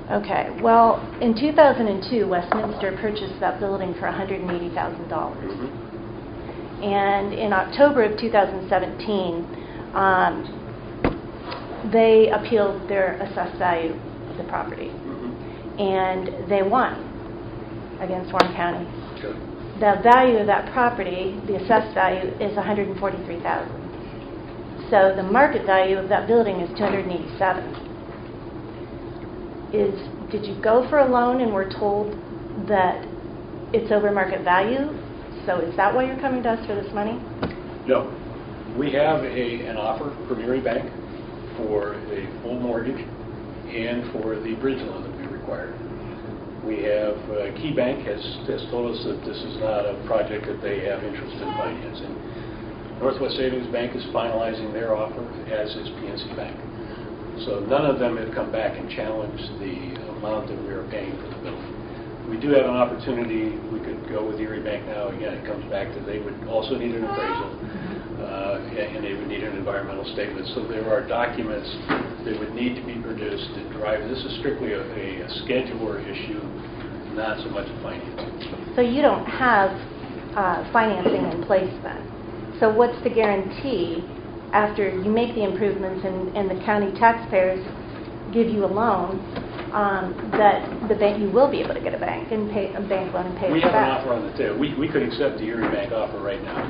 Okay. Well, in 2002, Westminster purchased that building for $180,000. Mm-hmm. And in October of 2017, they appealed their assessed value of the property. Mm-hmm. And they won against Warren County. Sure. The value of that property, the assessed value, is $143,000. So the market value of that building is $287,000. Did you go for a loan and were told that it's over market value? So is that why you're coming to us for this money? No. We have an offer from Erie Bank for a full mortgage and for the bridge loan that we required. We have, Key Bank has told us that this is not a project that they have interest in financing. Northwest Savings Bank is finalizing their offer, as is PNC Bank. So none of them have come back and challenged the amount that we are paying for the building. We do have an opportunity. We could go with Erie Bank now. Again, it comes back to they would also need an appraisal, and they would need an environmental statement. So there are documents that would need to be produced to drive. This is strictly a scheduler issue, not so much a financing. So you don't have financing in place then. So what's the guarantee after you make the improvements and the county taxpayers give you a loan that the bank, you will be able to get a bank loan and pay We it have an back? offer on the table. We could accept the Erie Bank offer right now.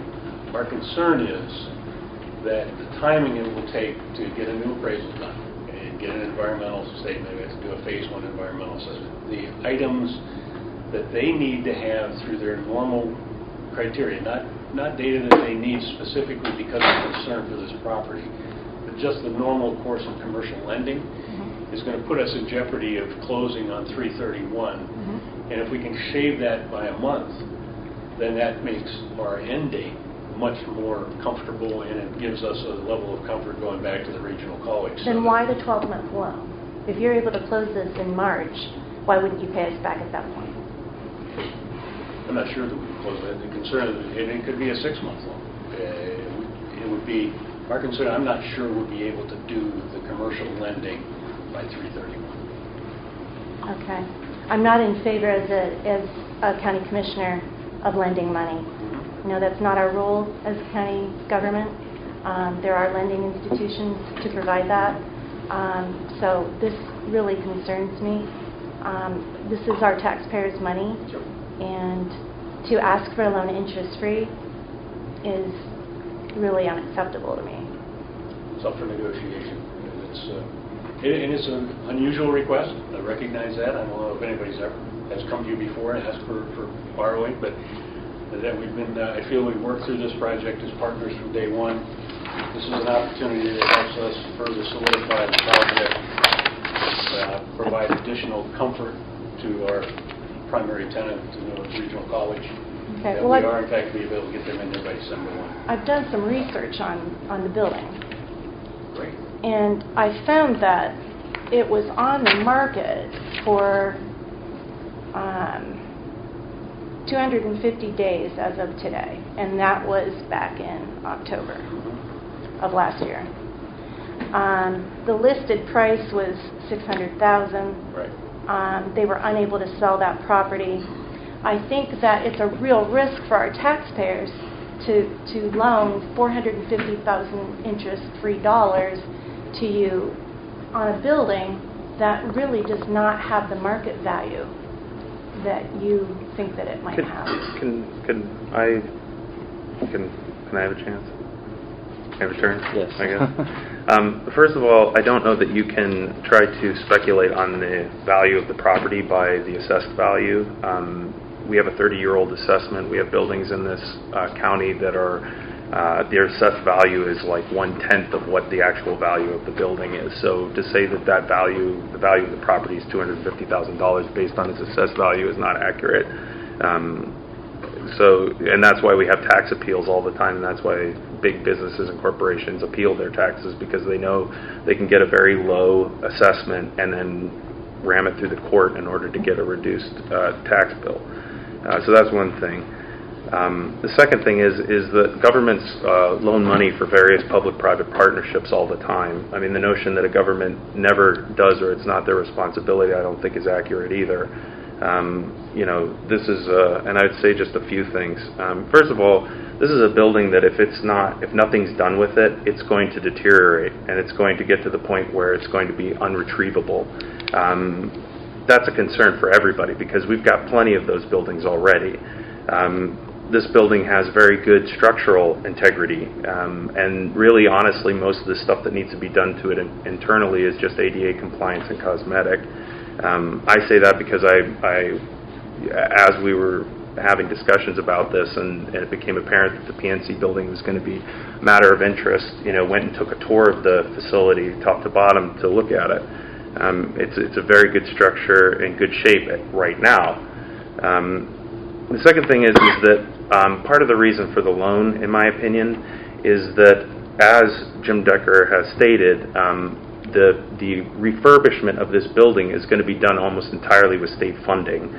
Our concern is that the timing it will take to get a new appraisal done and get an environmental statement, we have to do a phase 1 environmental assessment. The items that they need to have through their normal criteria, not data that they need specifically because of concern for this property, but just the normal course of commercial lending, is going to put us in jeopardy of closing on 3/31. And if we can shave that by a month, then that makes our end date much more comfortable, and it gives us a level of comfort going back to the regional college. Then why the 12-month loan? If you're able to close this in March, why wouldn't you pay us back at that point? I'm not sure that we can close that. The concern is it could be a 6-month loan. It would be our concern. I'm not sure we'll be able to do the commercial lending by 3/31. Okay. I'm not in favor as a county commissioner of lending money. No, that's not our role as county government. There are lending institutions to provide that. So this really concerns me. This is our taxpayers' money, and to ask for a loan interest-free is really unacceptable to me. It's up for negotiation. It's an unusual request. I recognize that. I don't know if anybody's ever has come to you before and asked for borrowing, but that we've been. I feel we've worked through this project as partners from day one. This is an opportunity that helps us further solidify the project, provide additional comfort to our primary tenant, to the regional college. Okay. That Well, we are in fact be able to get them in there by December 1. I've done some research on the building. Great. And I found that it was on the market for 250 days as of today, and that was back in October of last year. The listed price was $600,000. Right. They were unable to sell that property. I think that it's a real risk for our taxpayers to loan $450,000 interest-free dollars to you on a building that really does not have the market value that you think that it might have. Can I have a chance? Can I have a turn? Yes. I guess. First of all, I don't know that you can try to speculate on the value of the property by the assessed value. We have a 30-year-old assessment. We have buildings in this county that are their assessed value is like 1/10 of what the actual value of the building is. So to say that the value of the property is $250,000 based on its assessed value is not accurate. And that's why we have tax appeals all the time, and that's why big businesses and corporations appeal their taxes, because they know they can get a very low assessment and then ram it through the court in order to get a reduced tax bill. So that's one thing. The second thing is that governments loan money for various public-private partnerships all the time. I mean, the notion that a government never does or it's not their responsibility, I don't think is accurate either. This is, and I'd say just a few things. First of all, this is a building that if nothing's done with it, it's going to deteriorate, and it's going to get to the point where it's going to be unretrievable. That's a concern for everybody because we've got plenty of those buildings already. This building has very good structural integrity, and really, honestly, most of the stuff that needs to be done to it internally is just ADA compliance and cosmetic. I say that because as we were having discussions about this and it became apparent that the PNC building was going to be a matter of interest, went and took a tour of the facility top to bottom to look at it. It's a very good structure in good shape right now. The second thing is that part of the reason for the loan, in my opinion, is that as Jim Decker has stated, the refurbishment of this building is going to be done almost entirely with state funding.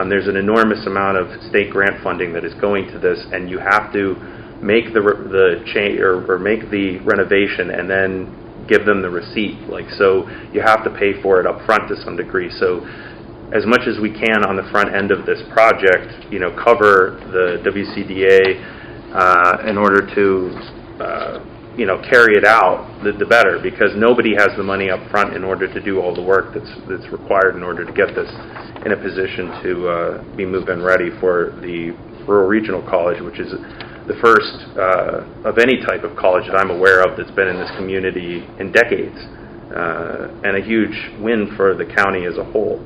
There's an enormous amount of state grant funding that is going to this, and you have to make the change or make the renovation and then give them the receipt. So you have to pay for it up front to some degree. So as much as we can on the front end of this project, cover the WCDA in order to carry it out, the better, because nobody has the money up front in order to do all the work that's required in order to get this in a position to be move-in ready for the Rural Regional College, which is the first of any type of college that I'm aware of that's been in this community in decades, and a huge win for the county as a whole.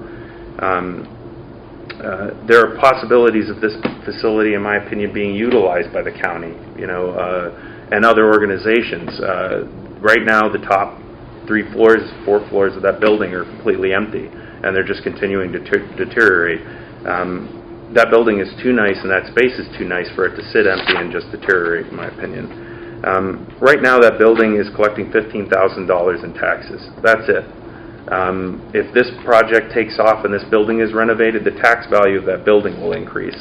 There are possibilities of this facility, in my opinion, being utilized by the county, and other organizations. Right now, the top 4 floors of that building are completely empty, and they're just continuing to deteriorate. That building is too nice, and that space is too nice for it to sit empty and just deteriorate, in my opinion. Right now, that building is collecting $15,000 in taxes. That's it. If this project takes off and this building is renovated, the tax value of that building will increase.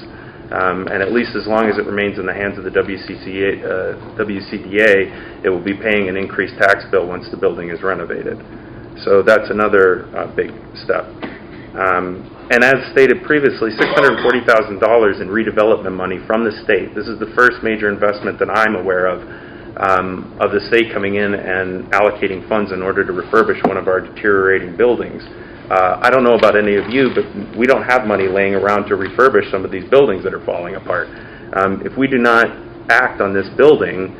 And at least as long as it remains in the hands of the WCDA, it will be paying an increased tax bill once the building is renovated. So that's another big step. And as stated previously, $640,000 in redevelopment money from the state. This is the first major investment that I'm aware of the state coming in and allocating funds in order to refurbish one of our deteriorating buildings. I don't know about any of you, but we don't have money laying around to refurbish some of these buildings that are falling apart. If we do not act on this building,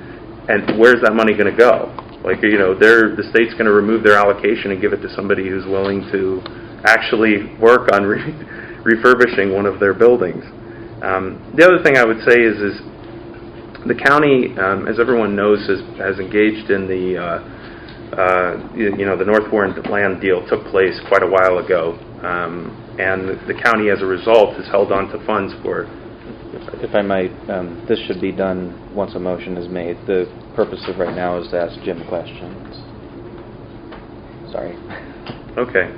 and where's that money going to go? The state's going to remove their allocation and give it to somebody who's willing to actually work on refurbishing one of their buildings. The other thing I would say is the county, as everyone knows, has engaged in the North Warren land deal took place quite a while ago, and the county, as a result, has held on to funds for. If I might, this should be done once a motion is made. The purpose of right now is to ask Jim questions. Sorry. Okay.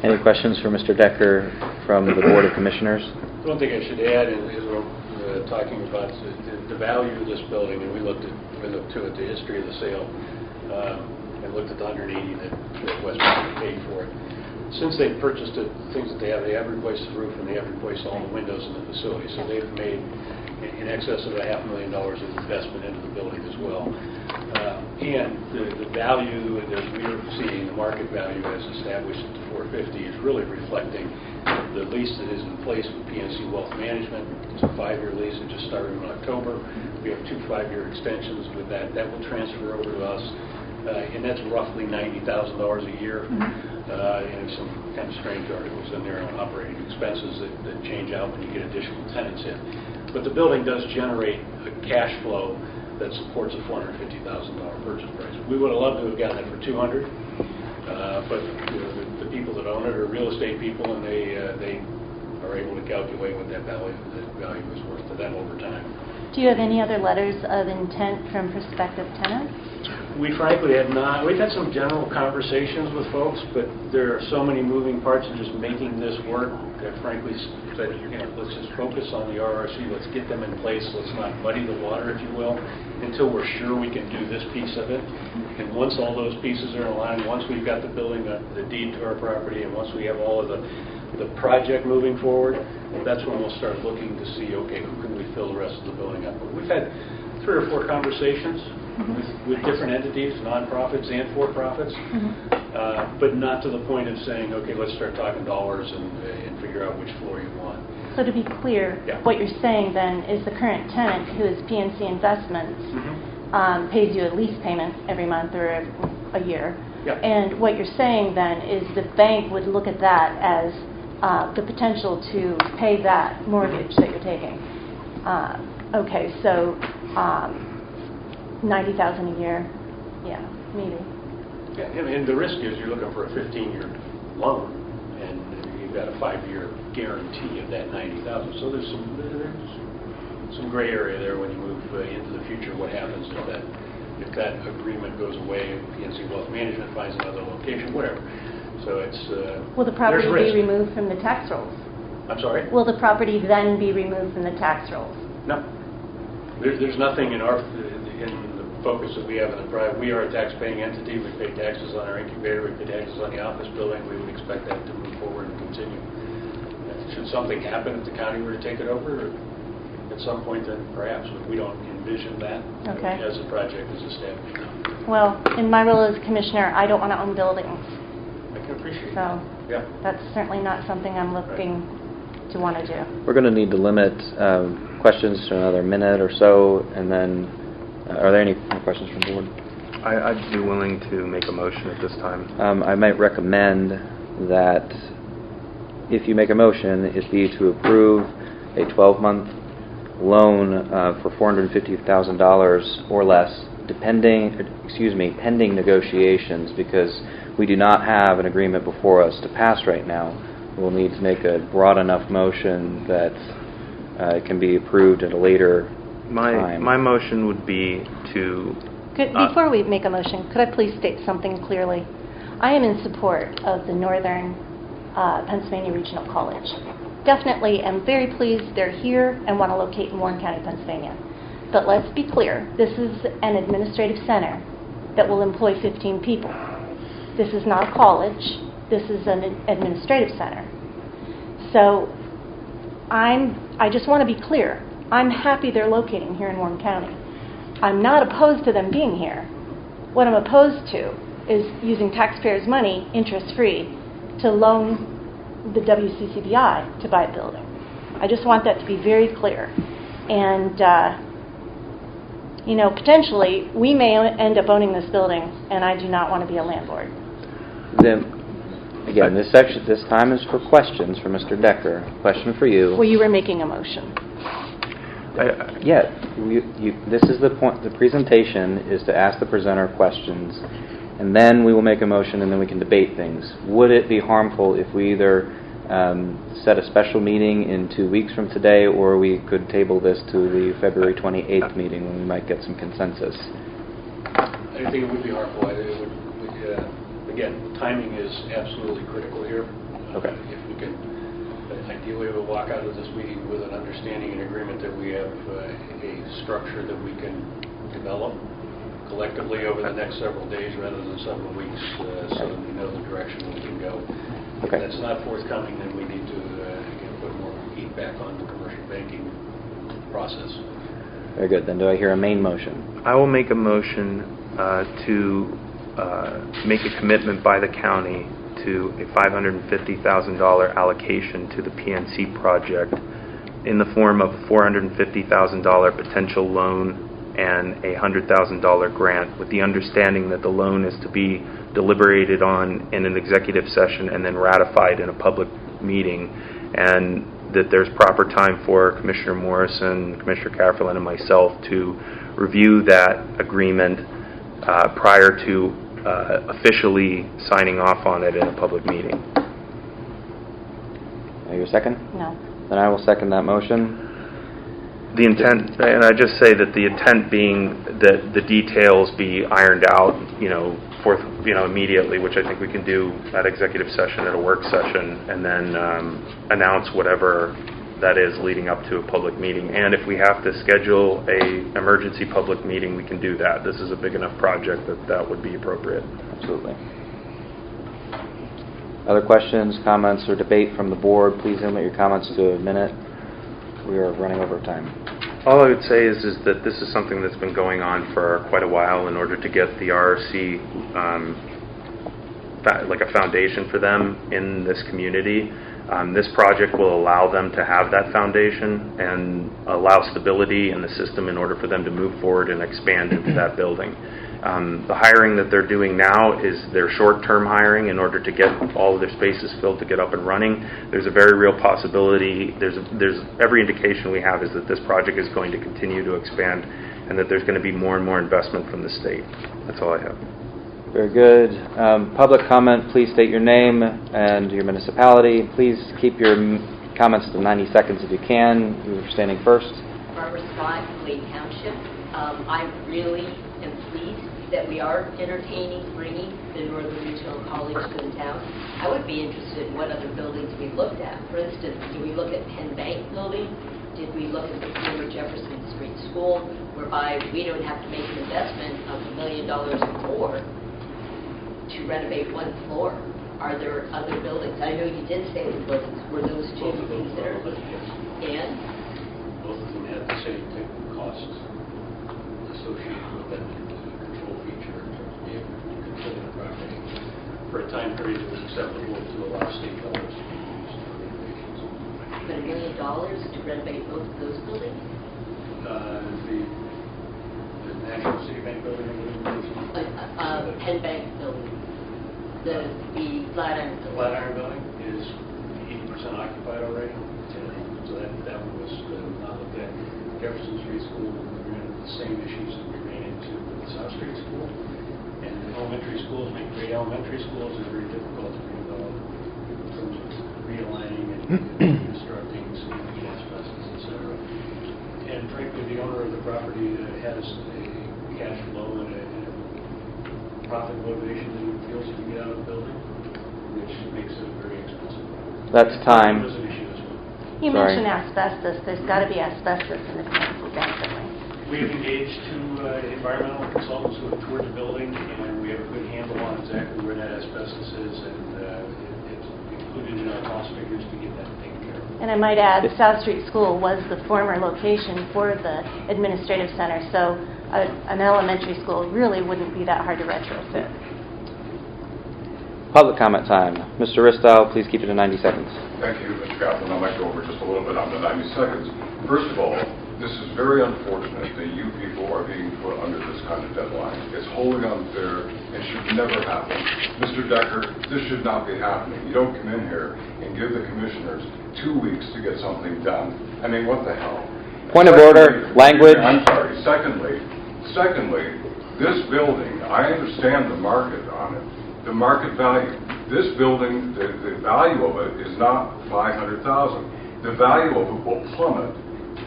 Any questions for Mr. Decker from the Board of Commissioners? One thing I should add is we're talking about the value of this building, and we looked to it, the history of the sale, and looked at the $180 that Westminster paid for it. Since they've purchased it, things that they have replaced the roof and they have replaced all the windows in the facility. So they've made in excess of $500,000 of investment into the building as well. And the value that we're seeing, the market value as established at the $450, is really reflecting the lease that is in place with PNC Wealth Management. It's a 5-year lease. It just started in October. We have 2 5-year extensions with that. That will transfer over to us. And that's roughly $90,000 a year. And some kind of strange articles in there on operating expenses that change out when you get additional tenants in. But the building does generate a cash flow that supports a $450,000 purchase price. We would have loved to have gotten it for $200,000, but the people that own it are real estate people, and they are able to calculate what that value is worth to them over time. Do you have any other letters of intent from prospective tenants? We frankly have not. We've had some general conversations with folks, but there are so many moving parts in just making this work that frankly said, let's just focus on the RRC. Let's get them in place. Let's not muddy the water, if you will, until we're sure we can do this piece of it. And once all those pieces are in line, once we've got the building, the deed to our property, and once we have all of the project moving forward, that's when we'll start looking to see, okay, who can we fill the rest of the building up with. We've had 3 or 4 conversations with different entities, nonprofits and for-profits, but not to the point of saying, okay, let's start talking dollars and figure out which floor you want. So to be clear, what you're saying then is the current tenant, who is PNC Investments, pays you a lease payment every month or a year. And what you're saying then is the bank would look at that as the potential to pay that mortgage that you're taking. Okay, so $90,000 a year, yeah, maybe. Yeah, and the risk is you're looking for a 15-year loan, and you've got a 5-year guarantee of that $90,000. So there's some gray area there when you move into the future. What happens if if that agreement goes away, PNC Wealth Management finds another location, whatever. So it's, Will the property there's be risk. removed from the tax rolls? I'm sorry? Will the property then be removed from the tax rolls? No. There's nothing in the focus that we have in the private. We are a tax-paying entity. We pay taxes on our incubator. We pay taxes on the office building. We would expect that to move forward and continue. Should something happen if the county were to take it over at some point, then perhaps, but we don't envision that Okay. as the project is established now. Well, in my role as commissioner, I don't want to own buildings, I can appreciate so that. Yeah. that's certainly not something I'm looking to want to do. We're going to need to limit questions to another minute or so, and then, are there any more questions from the board? I'd be willing to make a motion at this time. I might recommend that if you make a motion, it be to approve a 12-month loan for $450,000 or less, pending negotiations, because we do not have an agreement before us to pass right now. We'll need to make a broad enough motion that it can be approved at a later time. My motion would be to... Before we make a motion, could I please state something clearly? I am in support of the Northern Pennsylvania Regional College. Definitely am very pleased they're here and want to locate in Warren County, Pennsylvania. But let's be clear, this is an administrative center that will employ 15 people. This is not a college. This is an administrative center. So I just want to be clear. I'm happy they're locating here in Warren County. I'm not opposed to them being here. What I'm opposed to is using taxpayers' money, interest-free, to loan the WCCBI to buy a building. I just want that to be very clear. And, potentially, we may end up owning this building, and I do not want to be a landlord. Then, again, this time is for questions for Mr. Decker. Question for you. Well, you were making a motion. This is the point. The presentation is to ask the presenter questions, and then we will make a motion, and then we can debate things. Would it be harmful if we either set a special meeting in 2 weeks from today, or we could table this to the February 28th meeting when we might get some consensus? I think it would be harmful. Again, timing is absolutely critical here. Okay. If we can, ideally, we'll walk out of this meeting with an understanding and agreement that we have a structure that we can develop collectively over the next several days rather than several weeks, so that we know the direction we can go. Okay. If that's not forthcoming, then we need to put more heat back on the commercial banking process. Very good. Then do I hear a main motion? I will make a motion to make a commitment by the county to a $550,000 allocation to the PNC project in the form of a $450,000 potential loan and a $100,000 grant, with the understanding that the loan is to be deliberated on in an executive session and then ratified in a public meeting, and that there's proper time for Commissioner Morrison, Commissioner Cafferlin, and myself to review that agreement prior to officially signing off on it in a public meeting. Are you a second? No. Then I will second that motion. The intent, and I just say that the intent being that the details be ironed out, immediately, which I think we can do at executive session, at a work session, and then announce whatever that is leading up to a public meeting. And if we have to schedule a emergency public meeting, we can do that. This is a big enough project that would be appropriate. Absolutely. Other questions, comments, or debate from the board? Please limit your comments to a minute. We are running over time. All I would say is that this is something that's been going on for quite a while in order to get the RRC like a foundation for them in this community. This project will allow them to have that foundation and allow stability in the system in order for them to move forward and expand into that building. The hiring that they're doing now is their short-term hiring in order to get all of their spaces filled to get up and running. There's a very real possibility, there's every indication we have is that this project is going to continue to expand and that there's going to be more and more investment from the state. That's all I have. Very good. Public comment, please state your name and your municipality. Please keep your comments to 90 seconds if you can. You're standing first. Barbara Scott, Lee Township. I really am pleased that we are entertaining bringing the Northern Regional College to the town. I would be interested in what other buildings we looked at. For instance, did we look at Penn Bank Building? Did we look at the former Jefferson Street School, whereby we don't have to make an investment of $1 million or more to renovate one floor? Are there other buildings? I know you did say the buildings. Were those two considered? And? Both of them had the same type of costs associated with that control feature in terms of being controlling the property for a time period that was acceptable to a lot of state dollars to be used for renovations. But $1 million to renovate both of those buildings? The National City Bank building, Penn Bank building. The Flatiron building. The Flatiron building is 80% occupied already, so that one was not looked at. Jefferson Street School, we ran into the same issues that we ran into with the South Street School. And elementary schools, make great elementary schools, are very difficult to redevelop in terms of realigning and constructing, significant asbestos, etc. And frankly, the owner of the property has a cash flow and a profit motivation that he feels he can get out of the building, which makes it very expensive. That's time. There's an issue as well. You Sorry. mentioned asbestos. There's got to be asbestos in this campus, definitely. We have engaged two environmental consultants who have toured the building, and we have a good handle on exactly where that asbestos is, and it's included in our cost figures to get that taken care of. And I might add, South Street School was the former location for the administrative center, so an elementary school really wouldn't be that hard to retrofit. Public comment time. Mr. Ristow, please keep it to 90 seconds. Thank you, Mr. Kaplan. I might go over just a little bit on the 90 seconds. First of all, this is very unfortunate that you people are being put under this kind of deadline. It's wholly unfair and should never happen. Mr. Decker, this should not be happening. You don't come in here and give the commissioners 2 weeks to get something done. I mean, what the hell? Point of order, language. I'm sorry. Secondly, this building, I understand the market on it, the market value. This building, the value of it is not $500,000. The value of it will plummet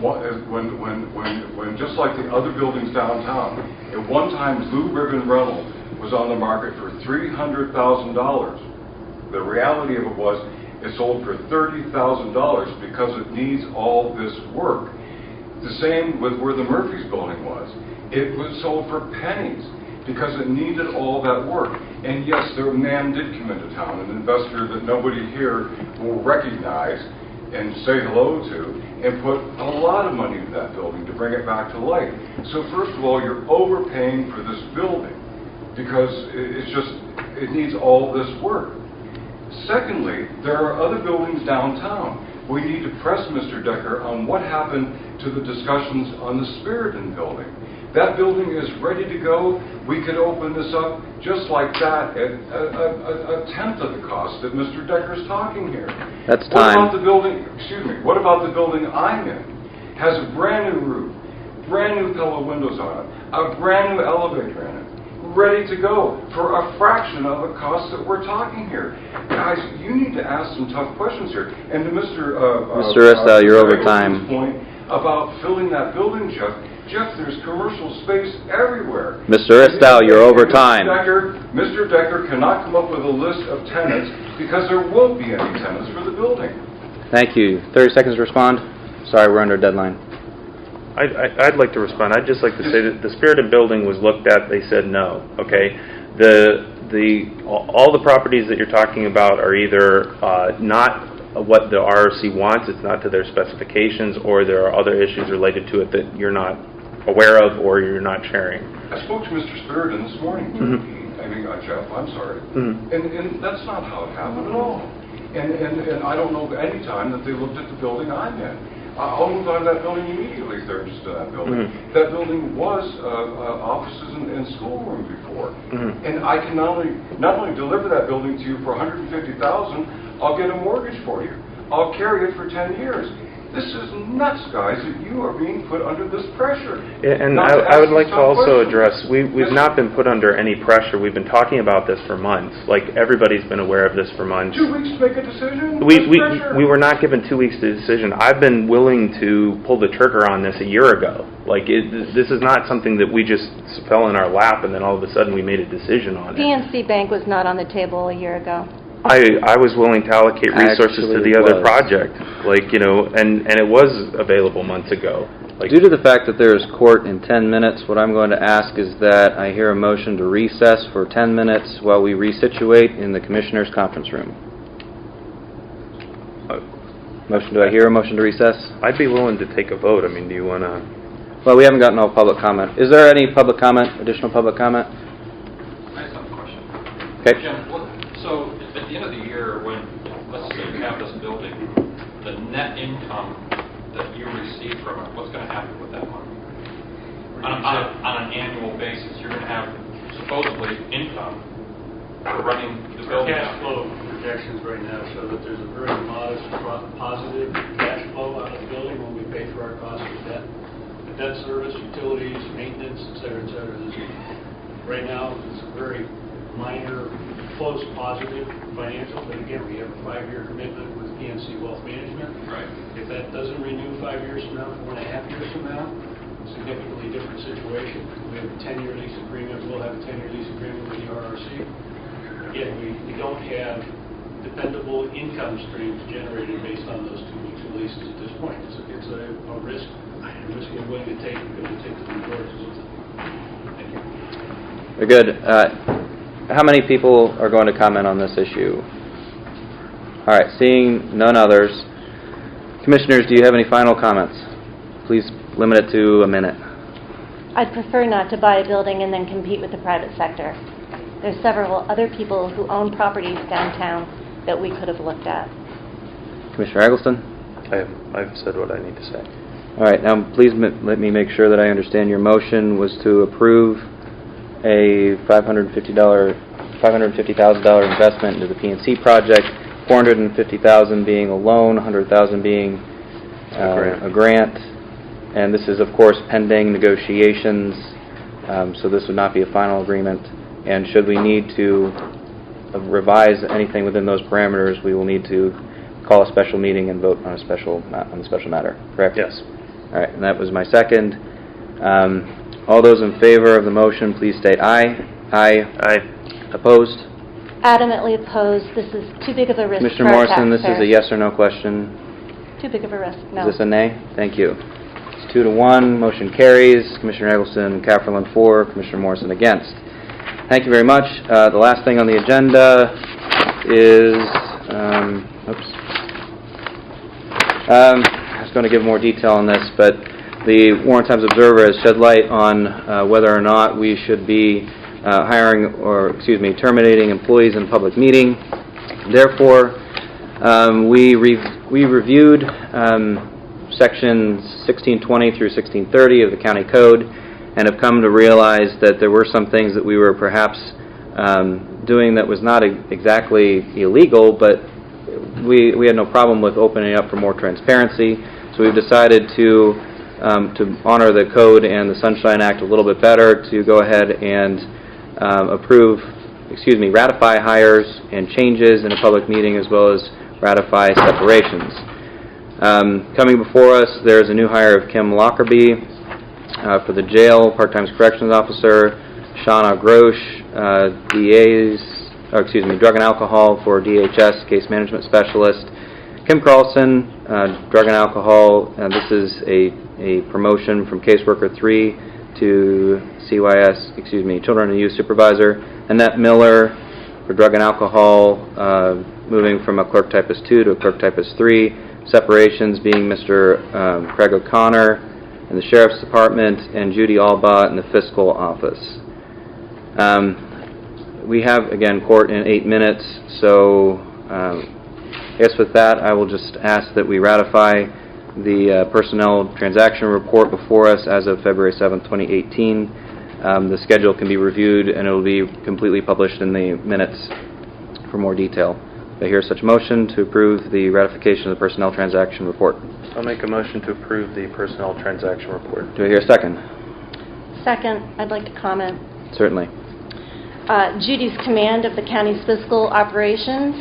when just like the other buildings downtown. At one time, Blue Ribbon Rental was on the market for $300,000. The reality of it was it sold for $30,000 because it needs all this work. The same with where the Murphy's building was. It was sold for pennies because it needed all that work. And yes, a man did come into town, an investor that nobody here will recognize and say hello to, and put a lot of money into that building to bring it back to life. So first of all, you're overpaying for this building because it needs all this work. Secondly, there are other buildings downtown. We need to press Mr. Decker on what happened to the discussions on the Spiriton building. That building is ready to go. We could open this up just like that at a tenth of the cost that Mr. Decker's talking here. That's time. What about the building, what about the building I'm in? Has a brand new roof, brand new pillow windows on it, a brand new elevator in it, ready to go for a fraction of the cost that we're talking here. Guys, you need to ask some tough questions here. And to Mr. Ristow, you're over time. Point about filling that building, Jeff, there's commercial space everywhere. Mr. Ristow, you're over time. Mr. Decker cannot come up with a list of tenants because there won't be any tenants for the building. Thank you. 30 seconds to respond. Sorry, we're under deadline. I'd like to respond. I'd just like to say that the Spirited building was looked at. They said no. Okay, all the properties that you're talking about are either not what the RRC wants. It's not to their specifications, or there are other issues related to it that you're not aware of or you're not sharing. I spoke to Mr. Spiriton this morning. Jeff, I'm sorry. And that's not how it happened at all. And I don't know of any time that they looked at the building I'm in. I'll move on to that building immediately if they're interested in that building. That building was offices and schoolroom before. And I can not only deliver that building to you for $150,000, I'll get a mortgage for you. I'll carry it for 10 years. This is nuts, guys, that you are being put under this pressure. Yeah, and Not to I would ask like you to some also questions. address, we've not been put under any pressure. We've been talking about this for months. Like, everybody's been aware of this for months. 2 weeks to make a decision? We What's pressure? were not given 2 weeks to decision. I've been willing to pull the trigger on this a year ago. Like, this is not something that we just fell in our lap and then all of a sudden we made a decision on it. PNC Bank was not on the table a year ago. I was willing to allocate resources to Actually the other was. project, like, you know, and it was available months ago. Like, Due to the fact that there is court in 10 minutes, what I'm going to ask is that I hear a motion to recess for 10 minutes while we resituate in the Commissioners' conference room. Motion, do I hear a motion to recess? I'd be willing to take a vote. I mean, do you want to? Well, we haven't gotten all public comment. Is there any public comment, additional public comment? I just have a question. Okay. Jim, so at the end of the year, when, let's say you have this building, the net income that you receive from it, what's going to happen with that money? On an annual basis, you're going to have supposedly income for running the Our building. cash flow projections right now show that there's a very modest positive cash flow out of the building when we pay for our costs of debt. The debt service, utilities, maintenance, et cetera, et cetera. Right now, it's a very minor, close positive financial, but again, we have a 5-year commitment with PNC Wealth Management. Right. If that doesn't renew 5 years from now, 4.5 years from now, significantly different situation. We have a 10-year lease agreement, we'll have a 10-year lease agreement with the RRC. Again, we don't have dependable income streams generated based on those 2 weeks of leases at this point. It's a risk we're willing to take because we take the resources with it. Thank you. Very good. How many people are going to comment on this issue? All right, seeing none others. Commissioners, do you have any final comments? Please limit it to a minute. I'd prefer not to buy a building and then compete with the private sector. There's several other people who own properties downtown that we could have looked at. Commissioner Eggleston? I've said what I need to say. All right, now please let me make sure that I understand your motion was to approve a $550,000 investment into the PNC project, $450,000 being a loan, $100,000 being a grant, and this is of course pending negotiations, so this would not be a final agreement. And should we need to revise anything within those parameters, we will need to call a special meeting and vote on the special matter. Correct? Yes. All right, and that was my second. All those in favor of the motion, please state aye. Aye. Aye. Opposed? Adamantly opposed. This is too big of a risk Commissioner for our Morrison, this is a taxpayers. yes or no question. Too big of a risk, no. Is this a nay? Thank you. It's 2-1. Motion carries. Commissioner Eggleston, Cafferland for. Commissioner Morrison against. Thank you very much. The last thing on the agenda is, I was going to give more detail on this, but the Warren Times Observer has shed light on whether or not we should be terminating employees in public meeting. Therefore, we reviewed sections 1620 through 1630 of the County Code and have come to realize that there were some things that we were perhaps doing that was not exactly illegal, but we had no problem with opening up for more transparency. So we've decided to honor the code and the Sunshine Act a little bit better, to go ahead and ratify hires and changes in a public meeting, as well as ratify separations. Coming before us, there's a new hire of Kim Lockerbie for the jail, part-time corrections officer, Shauna Grosh, drug and alcohol for DHS, case management specialist, Kim Carlson, drug and alcohol, this is a promotion from caseworker 3 to CYS, children and youth supervisor, Annette Miller for drug and alcohol, moving from a clerk typist 2 to a clerk typist 3, separations being Mr. Craig O'Connor in the Sheriff's Department and Judy Alba in the Fiscal Office. We have, again, court in 8 minutes, so I guess with that, I will just ask that we ratify the personnel transaction report before us as of February 7th, 2018. The schedule can be reviewed and it will be completely published in the minutes for more detail. Do I hear such motion to approve the ratification of the personnel transaction report? I'll make a motion to approve the personnel transaction report. Do I hear a second? Second, I'd like to comment. Certainly. Judy's command of the county's fiscal operations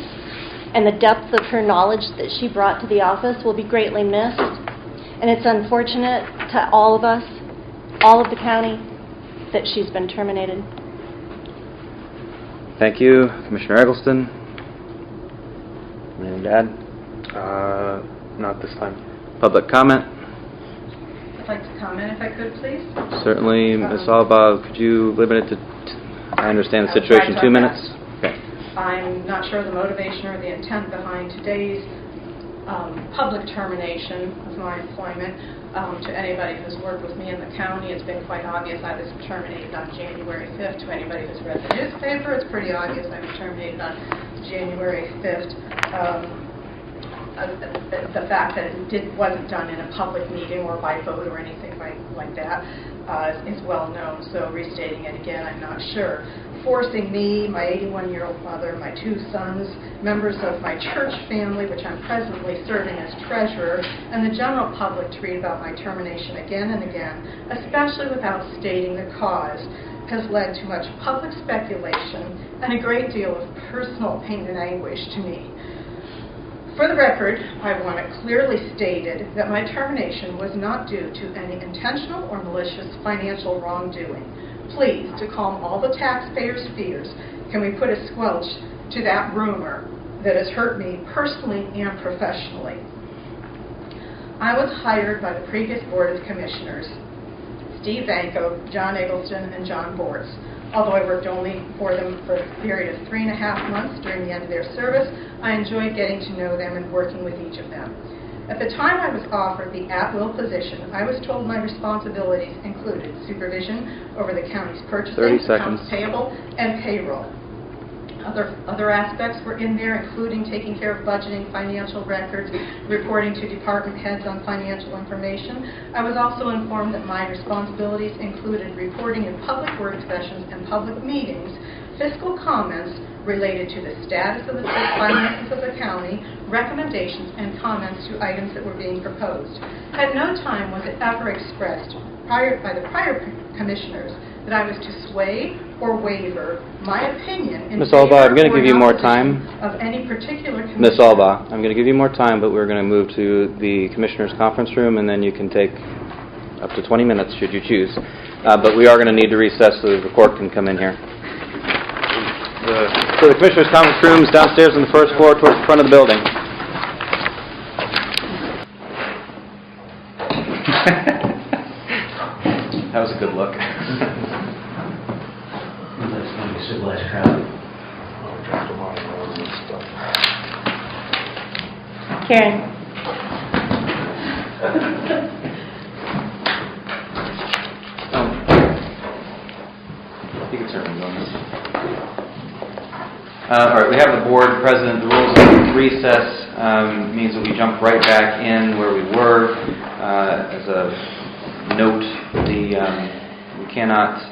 and the depth of her knowledge that she brought to the office will be greatly missed. And it's unfortunate to all of us, all of the county, that she's been terminated. Thank you. Commissioner Eggleston? Anything to add? Not this time. Public comment? I'd like to comment if I could, please. Certainly. Ms. Alba, could you limit it to, I understand the situation, 2 minutes? Okay. I'm not sure the motivation or the intent behind today's public termination of my employment. To anybody who's worked with me in the county, it's been quite obvious I was terminated on January 5th. To anybody who's read the newspaper, it's pretty obvious I was terminated on January 5th. The fact that it wasn't done in a public meeting or by vote or anything like that is well known. So restating it again, I'm not sure. Forcing me, my 81-year-old mother, my 2 sons, members of my church family, which I'm presently serving as treasurer, and the general public to read about my termination again and again, especially without stating the cause, has led to much public speculation and a great deal of personal pain and anguish to me. For the record, I want it clearly stated that my termination was not due to any intentional or malicious financial wrongdoing. Please, to calm all the taxpayers' fears, can we put a squelch to that rumor that has hurt me personally and professionally? I was hired by the previous Board of Commissioners, Steve Vanko, John Eggleston, and John Bortz. Although I worked only for them for a period of 3.5 months during the end of their service, I enjoyed getting to know them and working with each of them. At the time I was offered the at-will position, I was told my responsibilities included supervision over the county's purchasing, accounts payable, and payroll. Other aspects were in there, including taking care of budgeting, financial records, reporting to department heads on financial information. I was also informed that my responsibilities included reporting in public work sessions and public meetings, fiscal comments related to the status of the finances of the county, recommendations and comments to items that were being proposed. At no time was it ever expressed by the prior commissioners that I was to sway or waiver my opinion in Ms. Alba, I'm going to give you more opposition time. Of any particular commissioner. Ms. Alba, I'm going to give you more time, but we're going to move to the Commissioner's Conference Room, and then you can take up to 20 minutes should you choose. But we are going to need to recess so the court can come in here. So the Commissioner's Conference Room is downstairs on the first floor towards the front of the building. That was a good look. Civilized crowd. Karen. You can certainly go on this. All right, we have the board president. The rules of recess means that we jump right back in where we were. As a note, we cannot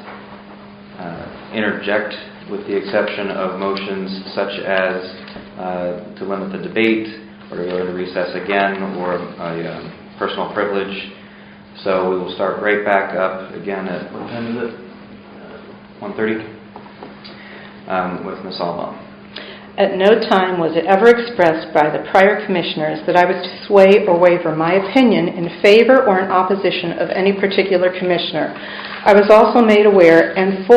interject with the exception of motions such as to limit the debate or to go into recess again or a personal privilege. So we will start right back up again at, what time is it? 1:30 with Ms. Alba. At no time was it ever expressed by the prior commissioners that I was to sway or waiver my opinion in favor or in opposition of any particular commissioner. I was also made aware and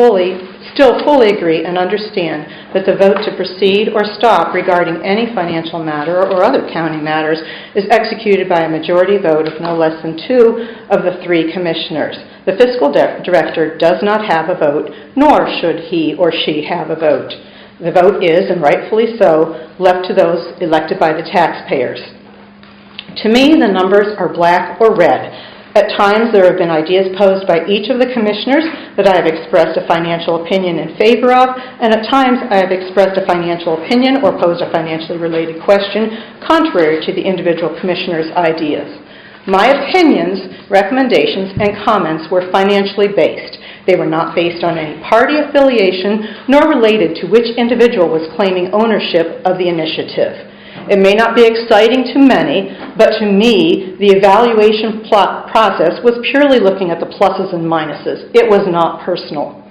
still fully agree and understand that the vote to proceed or stop regarding any financial matter or other county matters is executed by a majority vote of no less than 2 of the 3 commissioners. The fiscal director does not have a vote, nor should he or she have a vote. The vote is, and rightfully so, left to those elected by the taxpayers. To me, the numbers are black or red. At times, there have been ideas posed by each of the commissioners that I have expressed a financial opinion in favor of, and at times I have expressed a financial opinion or posed a financially related question contrary to the individual commissioner's ideas. My opinions, recommendations, and comments were financially based. They were not based on any party affiliation, nor related to which individual was claiming ownership of the initiative. It may not be exciting to many, but to me, the evaluation process was purely looking at the pluses and minuses. It was not personal.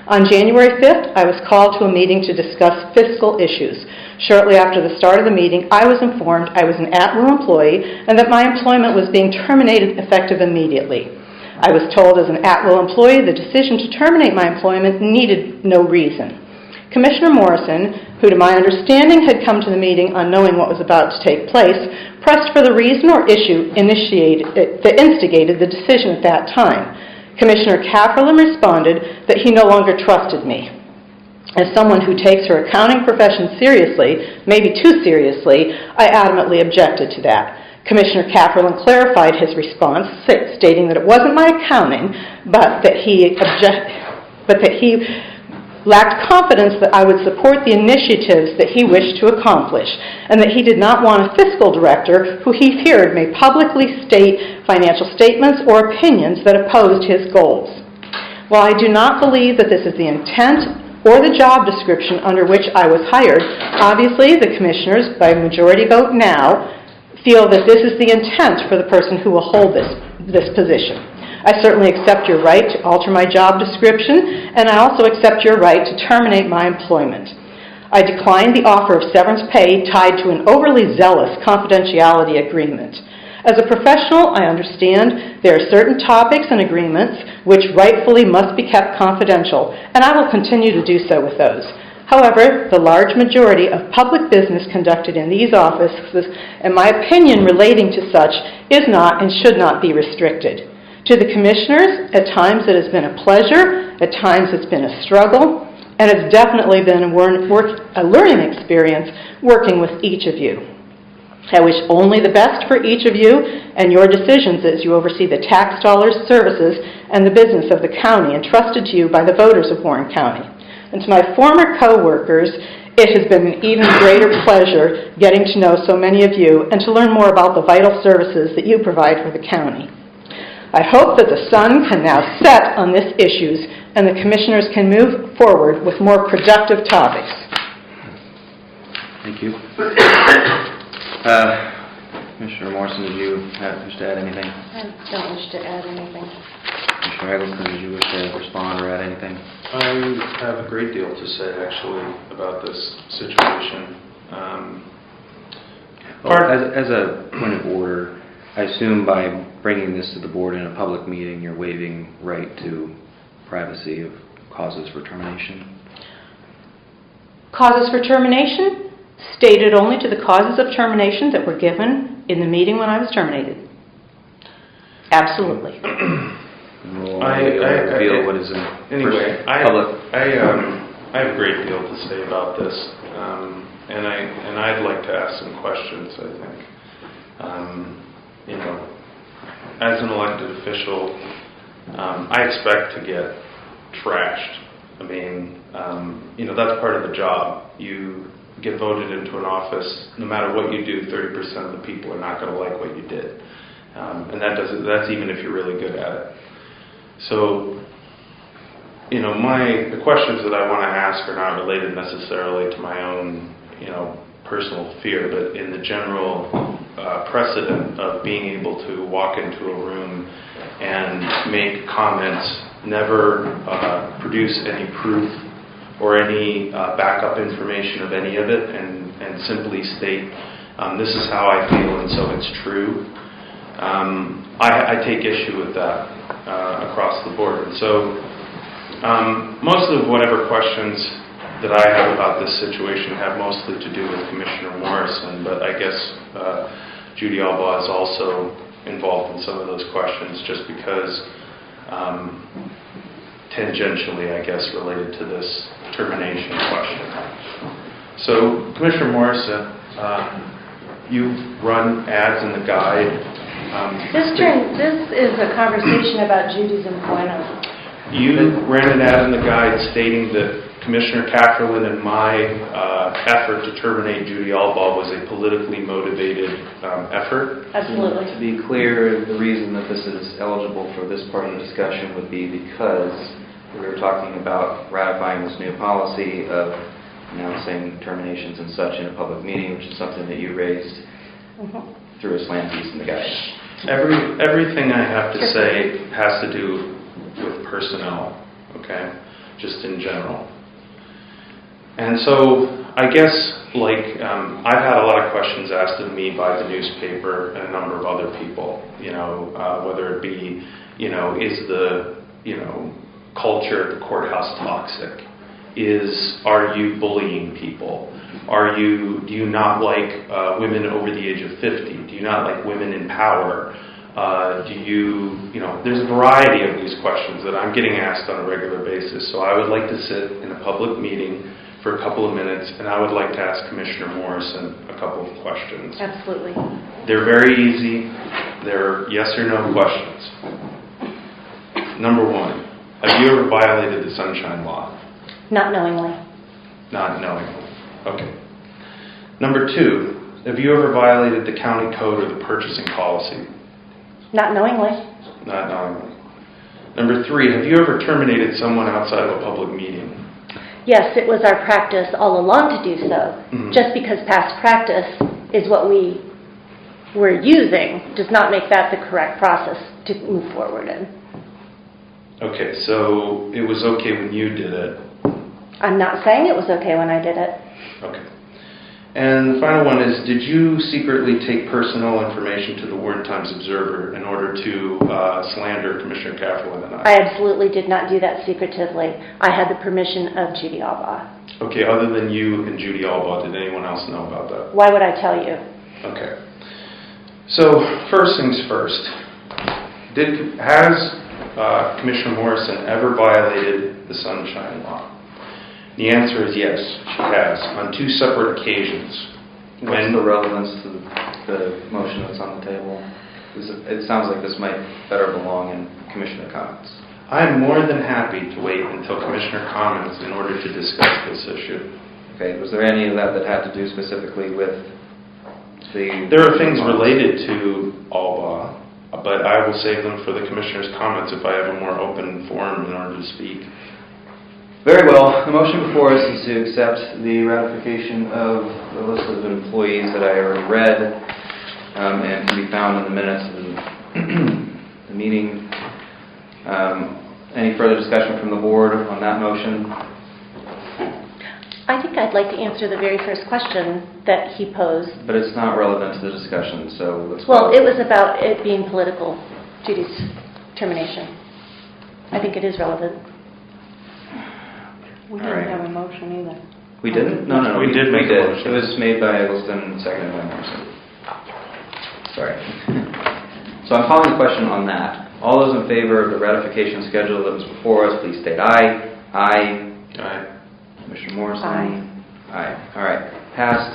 On January 5th, I was called to a meeting to discuss fiscal issues. Shortly after the start of the meeting, I was informed I was an at-will employee and that my employment was being terminated effective immediately. I was told as an at-will employee the decision to terminate my employment needed no reason. Commissioner Morrison, who to my understanding had come to the meeting unknowing what was about to take place, pressed for the reason or issue that instigated the decision at that time. Commissioner Cafferlin responded that he no longer trusted me. As someone who takes her accounting profession seriously, maybe too seriously, I adamantly objected to that. Commissioner Cafferlin clarified his response, stating that it wasn't my accounting, but that he lacked confidence that I would support the initiatives that he wished to accomplish, and that he did not want a fiscal director who he feared may publicly state financial statements or opinions that opposed his goals. While I do not believe that this is the intent or the job description under which I was hired, obviously the commissioners, by majority vote now, feel that this is the intent for the person who will hold this position. I certainly accept your right to alter my job description, and I also accept your right to terminate my employment. I declined the offer of severance pay tied to an overly zealous confidentiality agreement. As a professional, I understand there are certain topics and agreements which rightfully must be kept confidential, and I will continue to do so with those. However, the large majority of public business conducted in these offices, and my opinion relating to such, is not and should not be restricted. To the commissioners, at times it has been a pleasure, at times it's been a struggle, and it's definitely been a learning experience working with each of you. I wish only the best for each of you and your decisions as you oversee the tax dollars, services, and the business of the county entrusted to you by the voters of Warren County. And to my former co-workers, it has been an even greater pleasure getting to know so many of you and to learn more about the vital services that you provide for the county. I hope that the sun can now set on these issues and the commissioners can move forward with more productive topics. Thank you. Commissioner Morrison, did you wish to add anything? I don't wish to add anything. Commissioner Eggleston, did you wish to respond or add anything? I have a great deal to say, actually, about this situation. As a point of order, I assume by bringing this to the board in a public meeting, you're waiving right to privacy of causes for termination? Causes for termination? Stated only to the causes of termination that were given in the meeting when I was terminated. Absolutely. I have a great deal to say about this, and I'd like to ask some questions. I think, as an elected official, I expect to get trashed. I mean, that's part of the job. You get voted into an office, no matter what you do, 30% of the people are not going to like what you did. And that's even if you're really good at it. So, the questions that I want to ask are not related necessarily to my own, personal fear, but in the general precedent of being able to walk into a room and make comments, never produce any proof or any backup information of any of it, and simply state, this is how I feel and so it's true. I take issue with that across the board. And so most of whatever questions that I have about this situation have mostly to do with Commissioner Morrison, but I guess Judy Albaugh is also involved in some of those questions just because tangentially, I guess, related to this termination question. So, Commissioner Morrison, you run ads in the guide. This is a conversation about Judy's employment. You ran an ad in the guide stating that Commissioner Cafferlin and my effort to terminate Judy Albaugh was a politically motivated effort. Absolutely. To be clear, the reason that this is eligible for this part of the discussion would be because we were talking about ratifying this new policy of announcing terminations and such in a public meeting, which is something that you raised through a slant piece in the guide. Everything I have to say has to do with personnel, okay? Just in general. And so I guess, like, I've had a lot of questions asked of me by the newspaper and a number of other people, whether it be, is the, culture at the courthouse toxic? Are you bullying people? Do you not like women over the age of 50? Do you not like women in power? There's a variety of these questions that I'm getting asked on a regular basis. So I would like to sit in a public meeting for a couple of minutes, and I would like to ask Commissioner Morrison a couple of questions. Absolutely. They're very easy. They're yes or no questions. Number one, have you ever violated the Sunshine Law? Not knowingly. Not knowingly. Okay. Number two, have you ever violated the county code or the purchasing policy? Not knowingly. Not knowingly. Number three, have you ever terminated someone outside of a public meeting? Yes, it was our practice all along to do so. Just because past practice is what we were using does not make that the correct process to move forward in. Okay, so it was okay when you did it. I'm not saying it was okay when I did it. Okay. And the final one is, did you secretly take personal information to the Warden Times Observer in order to slander Commissioner Kaplan and I? I absolutely did not do that secretively. I had the permission of Judy Albaugh. Okay, other than you and Judy Albaugh, did anyone else know about that? Why would I tell you? Okay. So, first things first. Has Commissioner Morrison ever violated the Sunshine Law? The answer is yes, she has, on two separate occasions. What's the relevance to the motion that's on the table? It sounds like this might better belong in Commissioner comments. I am more than happy to wait until Commissioner comments in order to discuss this issue. Okay, was there any of that had to do specifically with the... There are things related to Albaugh, but I will save them for the Commissioner's comments if I have a more open forum in order to speak. Very well. The motion before us is to accept the ratification of the list of employees that I already read and can be found in the minutes of the meeting. Any further discussion from the board on that motion? I think I'd like to answer the very first question that he posed. But it's not relevant to the discussion, so let's... Well, it was about it being political, Judy's termination. I think it is relevant. We didn't have a motion either. We didn't? No. We did make a motion. It was made by Eggleston and seconded by Morrison. Sorry. So I'm calling the question on that. All those in favor of the ratification schedule that was before us, please state aye. Aye. Aye. Commissioner Morrison? Aye. Aye. All right. Passed.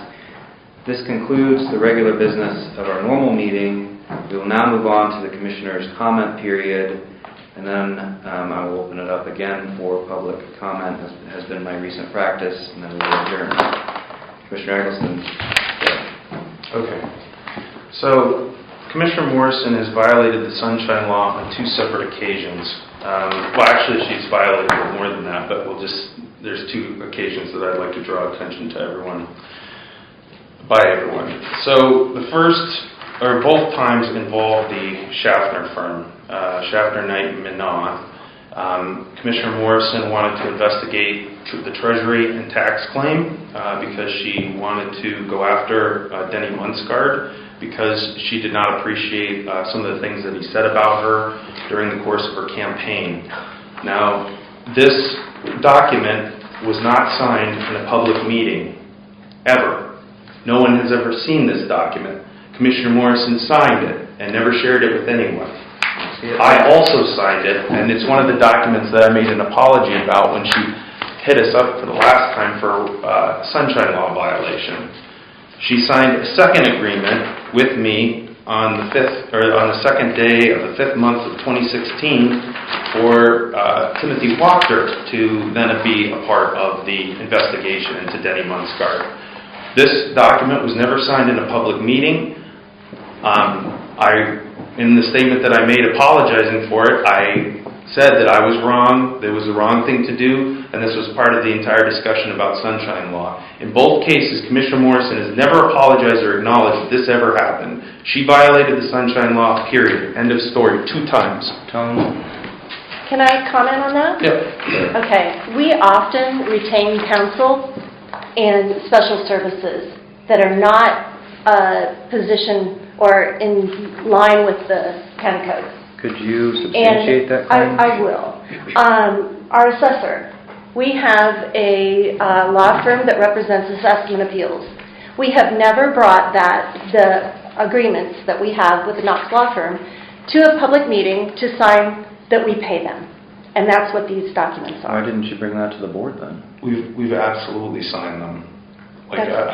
This concludes the regular business of our normal meeting. We will now move on to the Commissioner's comment period. And then I will open it up again for public comment, as has been my recent practice, and then we will adjourn. Commissioner Eggleston. Okay. So, Commissioner Morrison has violated the Sunshine Law on two separate occasions. Well, actually, she's violated it more than that, but there's two occasions that I'd like to draw attention to everyone. So, the first, or both times involve the Schaffner firm. Schaffner, Knight, and Minot. Commissioner Morrison wanted to investigate the Treasury and tax claim because she wanted to go after Denny Munskard because she did not appreciate some of the things that he said about her during the course of her campaign. Now, this document was not signed in a public meeting, ever. No one has ever seen this document. Commissioner Morrison signed it and never shared it with anyone. I also signed it, and it's one of the documents that I made an apology about when she hit us up for the last time for Sunshine Law violation. She signed a second agreement with me on the second day of the 5th month of 2016 for Timothy Walker to then be a part of the investigation into Denny Munskard. This document was never signed in a public meeting. In the statement that I made apologizing for it, I said that I was wrong, that it was the wrong thing to do, and this was part of the entire discussion about Sunshine Law. In both cases, Commissioner Morrison has never apologized or acknowledged that this ever happened. She violated the Sunshine Law, period. End of story. 2 times. Can I comment on that? Yep. Okay. We often retain counsel and special services that are not positioned or in line with the county code. Could you substantiate that claim? I will. Our assessor. We have a law firm that represents assessment appeals. We have never brought the agreements that we have with the Knox law firm to a public meeting to sign that we pay them. And that's what these documents are. Why didn't you bring that to the board then? We've absolutely signed them. Like That's-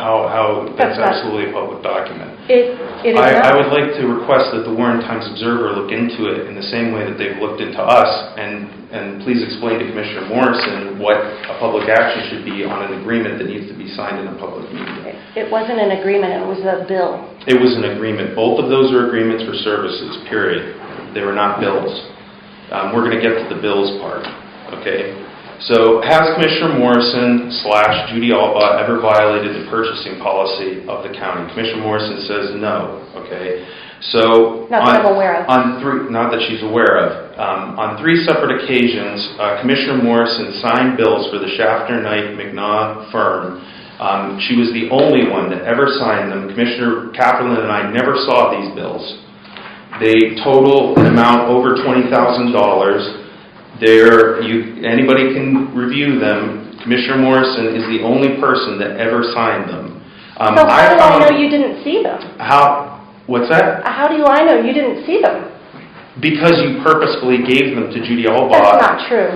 that's not- absolutely a public document. It is I not. would like to request that the Warren Times Observer look into it in the same way that they've looked into us, and please explain to Commissioner Morrison what a public action should be on an agreement that needs to be signed in a public meeting. It wasn't an agreement, it was a bill. It was an agreement. Both of those are agreements for services, period. They were not bills. We're going to get to the bills part, okay? So, has Commissioner Morrison / Judy Alba ever violated the purchasing policy of the county? Commissioner Morrison says no, okay? So, Not that I'm aware of. not that she's aware of. On 3 separate occasions, Commissioner Morrison signed bills for the Schaffner Knight McNaugh firm. She was the only one that ever signed them. Commissioner Kaplan and I never saw these bills. They total an amount over $20,000. Anybody can review them. Commissioner Morrison is the only person that ever signed them. So how do I know you didn't see them? What's that? How do I know you didn't see them? Because you purposefully gave them to Judy Alba. That's not true.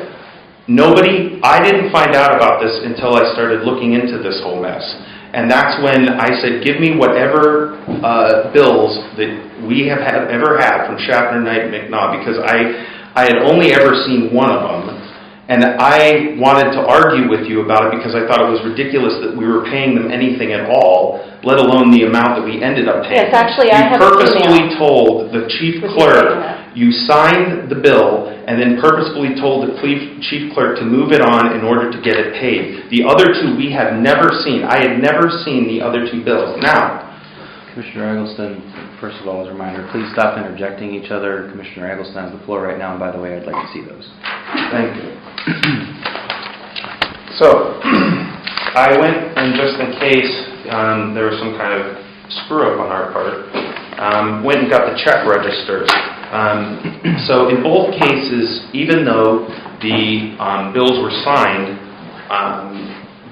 I didn't find out about this until I started looking into this whole mess. And that's when I said, give me whatever bills that we have ever had from Schaffner Knight and McNaugh, because I had only ever seen one of them, and I wanted to argue with you about it because I thought it was ridiculous that we were paying them anything at all, let alone the amount that we ended up paying. Yes, actually, I have You purposefully an email told the chief with clerk, you you signed the bill, and then purposefully told the chief clerk to move it on in order to get it paid. The other 2 we have never seen. I had never seen the other 2 bills. Now, Commissioner Eggleston, first of all, as a reminder, please stop interjecting each other. Commissioner Eggleston has the floor right now, and by the way, I'd like to see those. thank you. So, I went, and just in case there was some kind of screw-up on our part, went and got the check registers. So in both cases, even though the bills were signed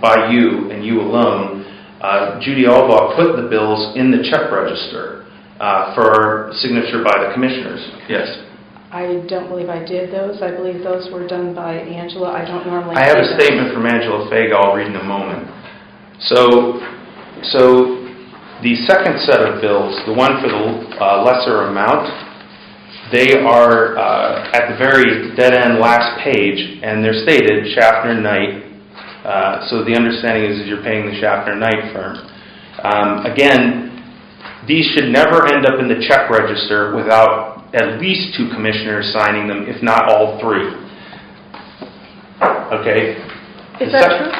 by you and you alone, Judy Alba put the bills in the check register for signature by the commissioners. Yes? I don't believe I did those. I believe those were done by Angela. I don't normally I have a see them. statement from Angela Faga I'll read in a moment. So the second set of bills, the one for the lesser amount, they are at the very dead-end last page, and they're stated Schaffner Knight. So the understanding is you're paying the Schaffner Knight firm. Again, these should never end up in the check register without at least 2 commissioners signing them, if not all 3. Okay? Is that true?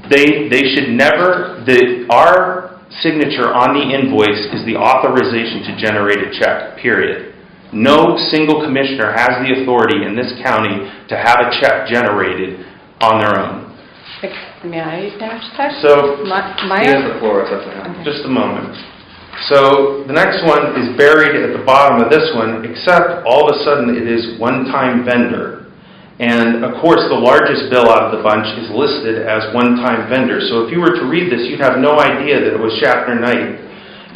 They should never, our signature on the invoice is the authorization to generate a check, period. No single commissioner has the authority in this county to have a check generated on their own. May I finish that? So, He has the floor, it's up to him. just a moment. So, the next one is buried at the bottom of this one, except all of a sudden it is one-time vendor. And, of course, the largest bill out of the bunch is listed as one-time vendor. So if you were to read this, you'd have no idea that it was Schaffner Knight.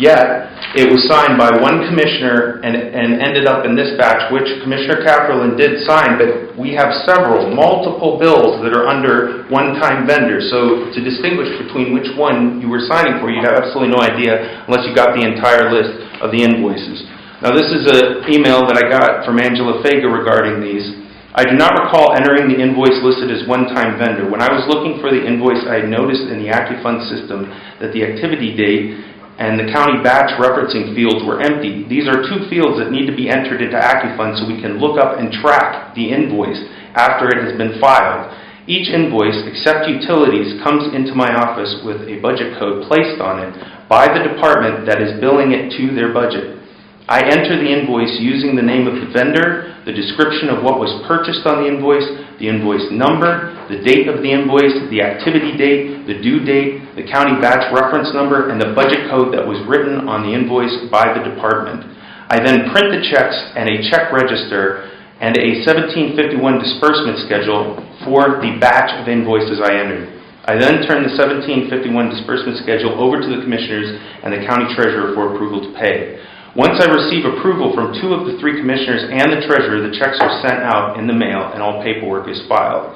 Yet, it was signed by one commissioner and ended up in this batch, which Commissioner Kaplan did sign, but we have multiple bills that are under one-time vendor. So to distinguish between which one you were signing for, you'd have absolutely no idea unless you got the entire list of the invoices. Now, this is an email that I got from Angela Faga regarding these. I do not recall entering the invoice listed as one-time vendor. When I was looking for the invoice, I had noticed in the AccuFund system that the activity date and the county batch referencing fields were empty. These are two fields that need to be entered into AccuFund so we can look up and track the invoice after it has been filed. Each invoice, except utilities, comes into my office with a budget code placed on it by the department that is billing it to their budget. I enter the invoice using the name of the vendor, the description of what was purchased on the invoice number, the date of the invoice, the activity date, the due date, the county batch reference number, and the budget code that was written on the invoice by the department. I then print the checks and a check register and a 1751 disbursement schedule for the batch of invoices I entered. I then turn the 1751 disbursement schedule over to the commissioners and the county treasurer for approval to pay. Once I receive approval from 2 of the 3 commissioners and the treasurer, the checks are sent out in the mail and all paperwork is filed.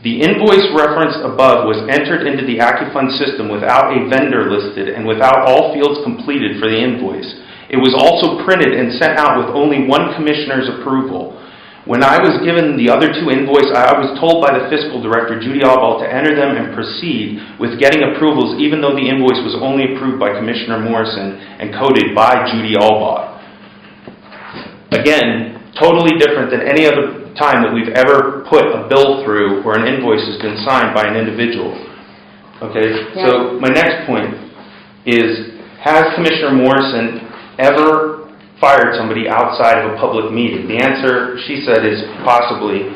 The invoice referenced above was entered into the AccuFund system without a vendor listed and without all fields completed for the invoice. It was also printed and sent out with only 1 commissioner's approval. When I was given the other 2 invoices, I was told by the fiscal director, Judy Allball, to enter them and proceed with getting approvals, even though the invoice was only approved by Commissioner Morrison and coded by Judy Allball. Again, totally different than any other time that we've ever put a bill through where an invoice has been signed by an individual. Okay, so my next point is, has Commissioner Morrison ever fired somebody outside of a public meeting? The answer, she said, is possibly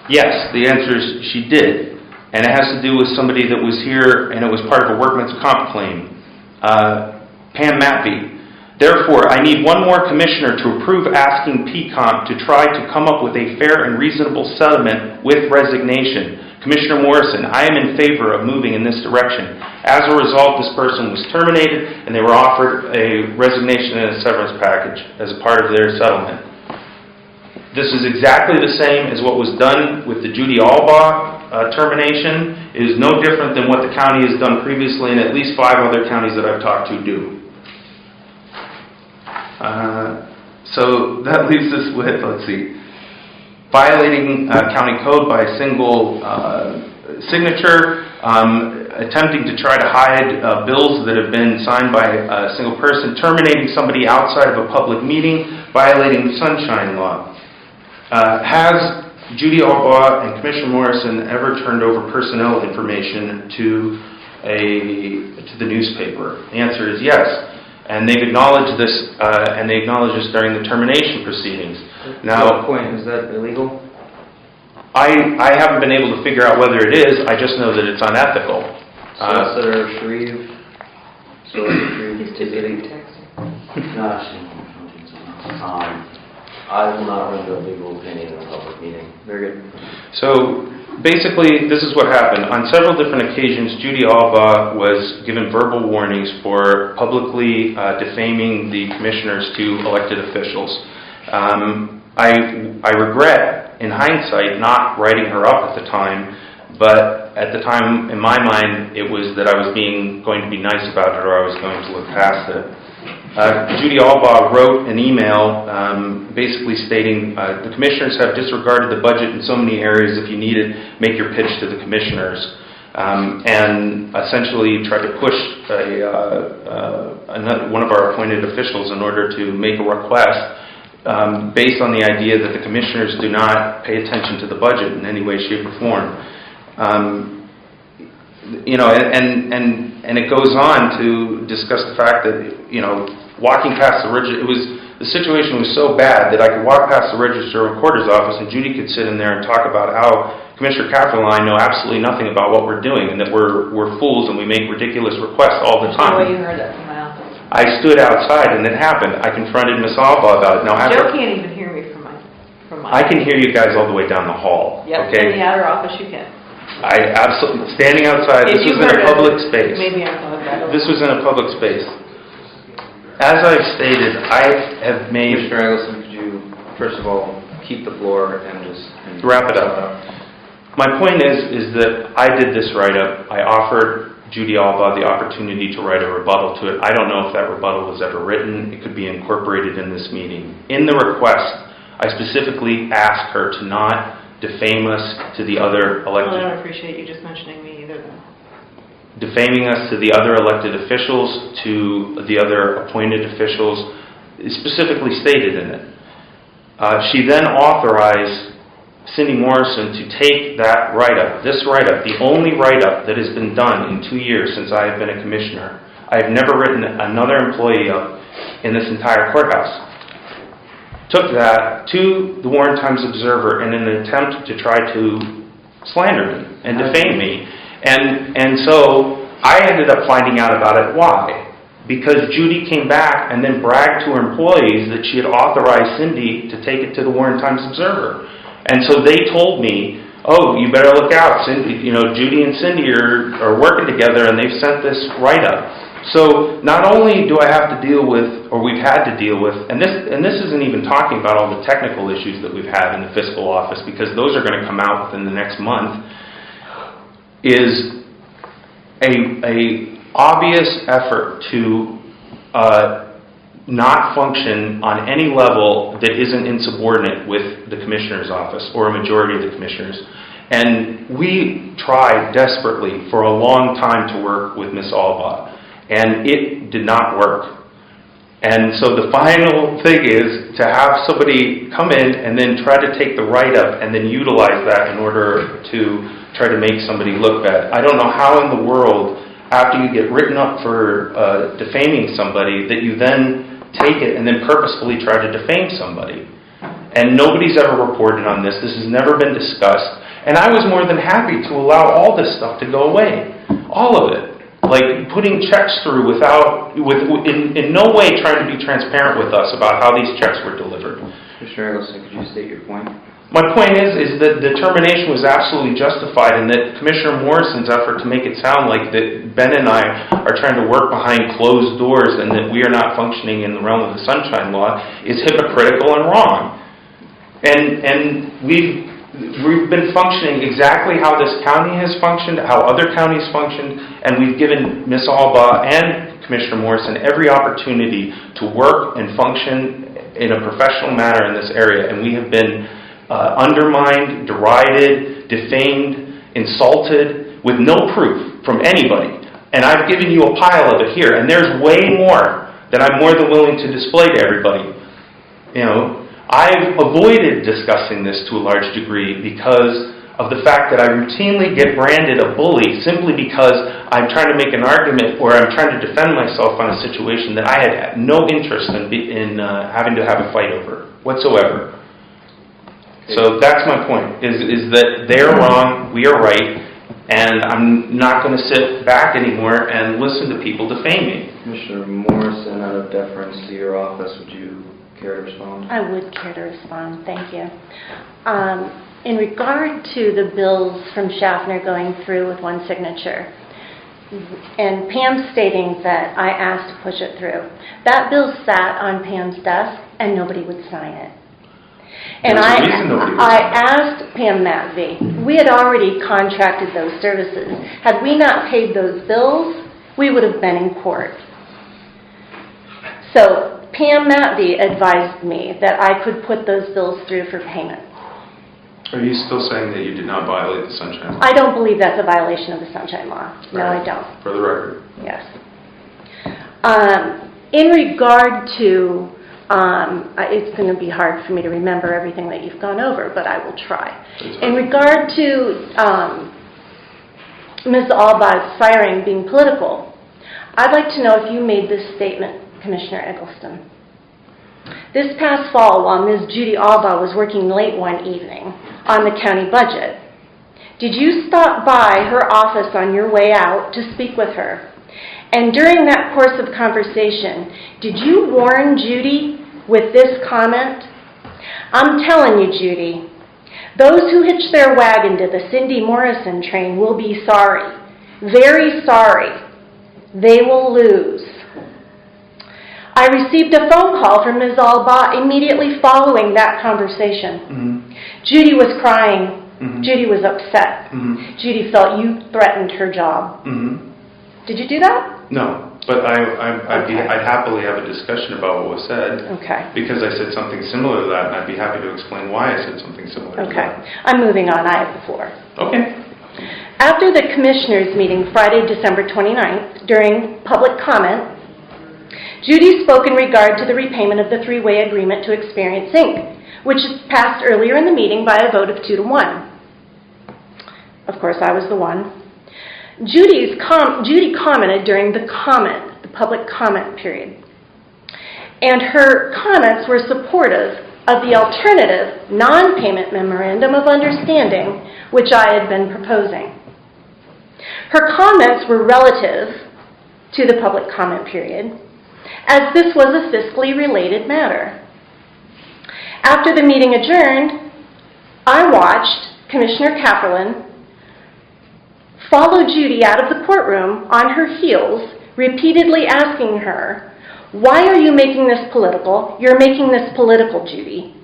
yes. The answer is she did. And it has to do with somebody that was here and it was part of a workman's comp claim. Pam Matvey. Therefore, I need 1 more commissioner to approve asking PComp to try to come up with a fair and reasonable settlement with resignation. Commissioner Morrison, I am in favor of moving in this direction. As a result, this person was terminated and they were offered a resignation and a severance package as a part of their settlement. This is exactly the same as what was done with the Judy Allbach termination. It is no different than what the county has done previously and at least 5 other counties that I've talked to do. So that leaves us with, let's see, violating county code by a single signature, attempting to try to hide bills that have been signed by a single person, terminating somebody outside of a public meeting, violating the Sunshine Law. Has Judy Allbaugh and Commissioner Morrison ever turned over personnel information to the newspaper? The answer is yes. And they've acknowledged this, and they acknowledged this during the termination proceedings. Now, point, is that illegal? I haven't been able to figure out whether it is. I just know that it's unethical. Solicitor Shreve. Is it Gosh, I will not render a legal opinion in a public meeting. Very good. So basically, this is what happened. On several different occasions, Judy Allbaugh was given verbal warnings for publicly defaming the commissioners to elected officials. I regret, in hindsight, not writing her up at the time, but at the time, in my mind, it was that I was going to be nice about it or I was going to look past it. Judy Allbaugh wrote an email basically stating, the commissioners have disregarded the budget in so many areas. If you need it, make your pitch to the commissioners. And essentially tried to push one of our appointed officials in order to make a request based on the idea that the commissioners do not pay attention to the budget in any way, shape, or form. You know, and it goes on to discuss the fact that, you know, walking past the register, the situation was so bad that I could walk past the register recorder's office and Judy could sit in there and talk about how Commissioner Capital and I know absolutely nothing about what we're doing and that we're fools and we make ridiculous requests all the time. No way you heard that from my office. I stood outside and it happened. I confronted Ms. Allbaugh about it. Now, Joe can't even hear me from my I can hear you guys all the way down the hall. Yep, okay? in the outer office you can. I absolutely, standing outside, If this you was in a heard public it, space. Maybe I'm not that. This was in a public space. As I've stated, I have made... Commissioner Eggleston, could you, first of all, keep the floor and just... wrap it up. My point is that I did this write-up. I offered Judy Allbaugh the opportunity to write a rebuttal to it. I don't know if that rebuttal was ever written. It could be incorporated in this meeting. In the request, I specifically asked her to not defame us to the other elected... Well, I don't appreciate you just mentioning me either, then. defaming us to the other elected officials, to the other appointed officials, is specifically stated in it. She then authorized Cindy Morrison to take that write-up, this write-up, the only write-up that has been done in 2 years since I have been a commissioner. I have never written another employee up in this entire courthouse. Took that to the Warren Times Observer in an attempt to try to slander me and defame me. And so I ended up finding out about it. Why? Because Judy came back and then bragged to her employees that she had authorized Cindy to take it to the Warren Times Observer. And so they told me, oh, you better look out. Cindy, Judy and Cindy are working together and they've sent this write-up. So not only do I have to deal with, or we've had to deal with, and this isn't even talking about all the technical issues that we've had in the fiscal office, because those are going to come out within the next month, is a obvious effort to not function on any level that isn't insubordinate with the commissioner's office or a majority of the commissioners. And we tried desperately for a long time to work with Ms. Albaugh, and it did not work. And so the final thing is to have somebody come in and then try to take the write-up and then utilize that in order to try to make somebody look bad. I don't know how in the world, after you get written up for defaming somebody, that you then take it and then purposefully try to defame somebody. And nobody's ever reported on this. This has never been discussed. And I was more than happy to allow all this stuff to go away. All of it. Like putting checks through in no way trying to be transparent with us about how these checks were delivered. Commissioner Eggleston, could you state your point? My point is that the termination was absolutely justified, and that Commissioner Morrison's effort to make it sound like that Ben and I are trying to work behind closed doors and that we are not functioning in the realm of the Sunshine Law is hypocritical and wrong. And we've been functioning exactly how this county has functioned, how other counties functioned, and we've given Ms. Albaugh and Commissioner Morrison every opportunity to work and function in a professional manner in this area, and we have been undermined, derided, defamed, insulted with no proof from anybody. And I've given you a pile of it here, and there's way more that I'm more than willing to display to everybody. I've avoided discussing this to a large degree because of the fact that I routinely get branded a bully simply because I'm trying to make an argument or I'm trying to defend myself on a situation that I had no interest in having to have a fight over whatsoever. So that's my point, is that they're wrong, we are right, and I'm not going to sit back anymore and listen to people defame me. Commissioner Morrison, out of deference to your office, would you care to respond? I would care to respond, thank you. In regard to the bills from Schaffner going through with one signature, and Pam stating that I asked to push it through, that bill sat on Pam's desk and nobody would sign it. And I asked Pam Matvey, we had already contracted those services. Had we not paid those bills, we would have been in court. So Pam Matvey advised me that I could put those bills through for payment. Are you still saying that you did not violate the Sunshine Law? I don't believe that's a violation of the Sunshine Law. No, I don't. For the record. Yes. In regard to it's going to be hard for me to remember everything that you've gone over, but I will try. In regard to Ms. Albaugh's firing being political, I'd like to know if you made this statement, Commissioner Eggleston. This past fall, while Ms. Judy Albaugh was working late one evening on the county budget, did you stop by her office on your way out to speak with her? And during that course of conversation, did you warn Judy with this comment? I'm telling you, Judy, those who hitch their wagon to the Cindy Morrison train will be sorry, very sorry. They will lose. I received a phone call from Ms. Albaugh immediately following that conversation. Mm-hmm. Judy was crying. Mm-hmm. Judy was upset. Mm-hmm. Judy felt you threatened her job. Mm-hmm. Did you do that? No, but I'd happily have a discussion about what was said. Okay. Because I said something similar to that, and I'd be happy to explain why I said something similar to that. Okay. I'm moving on. I have the floor. Okay. After the Commissioners' meeting Friday, December 29th, during public comment, Judy spoke in regard to the repayment of the three-way agreement to Experience Inc., which passed earlier in the meeting by a vote of 2-1. Of course, I was the one. Judy commented during the public comment period, and her comments were supportive of the alternative non-payment memorandum of understanding which I had been proposing. Her comments were relative to the public comment period, as this was a fiscally related matter. After the meeting adjourned, I watched Commissioner Kaplan follow Judy out of the courtroom on her heels, repeatedly asking her, "Why are you making this political? You're making this political, Judy."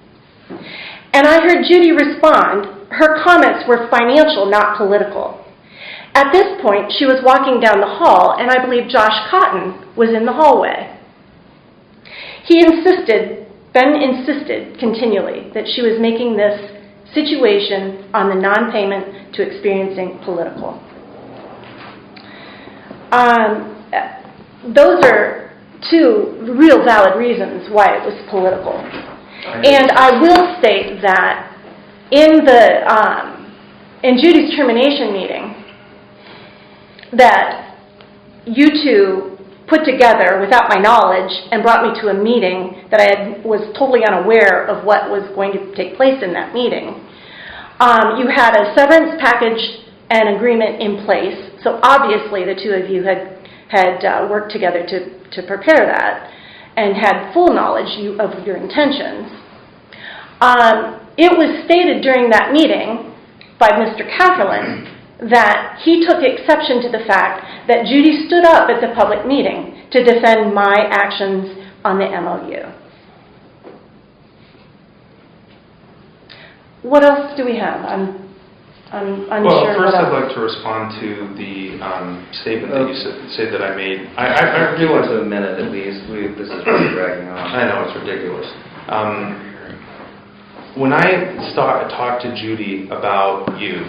And I heard Judy respond, her comments were financial, not political. At this point, she was walking down the hall, and I believe Josh Cotton was in the hallway. Ben insisted continually that she was making this situation on the non-payment to Experiencing political. Those are two real valid reasons why it was political. And I will state that in Judy's termination meeting, that you two put together without my knowledge and brought me to a meeting that I was totally unaware of what was going to take place in that meeting. You had a severance package and agreement in place, so obviously the two of you had worked together to prepare that and had full knowledge of your intentions. It was stated during that meeting by Mr. Kaplan that he took exception to the fact that Judy stood up at the public meeting to defend my actions on the MOU. What else do we have? I'm unsure. Well, first what I'd else. like to respond to the statement that you said that I made. I realize a minute at least. This is really dragging on. I know, it's ridiculous. When I talked to Judy about you,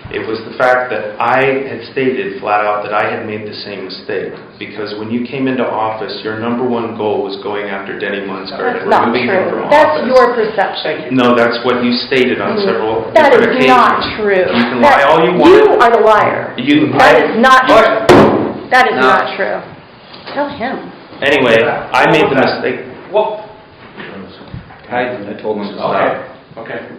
it was the fact that I had stated flat out that I had made the same mistake. Because when you came into office, your number one goal was going after Denny Munzgard and removing him from office. That's your perception. No, that's what you stated on several That different is occasions. not true. You can lie all you want. You are the liar. That is not true. That is not true. Tell him. Anyway, I made the mistake. Well, I told him to stop. okay.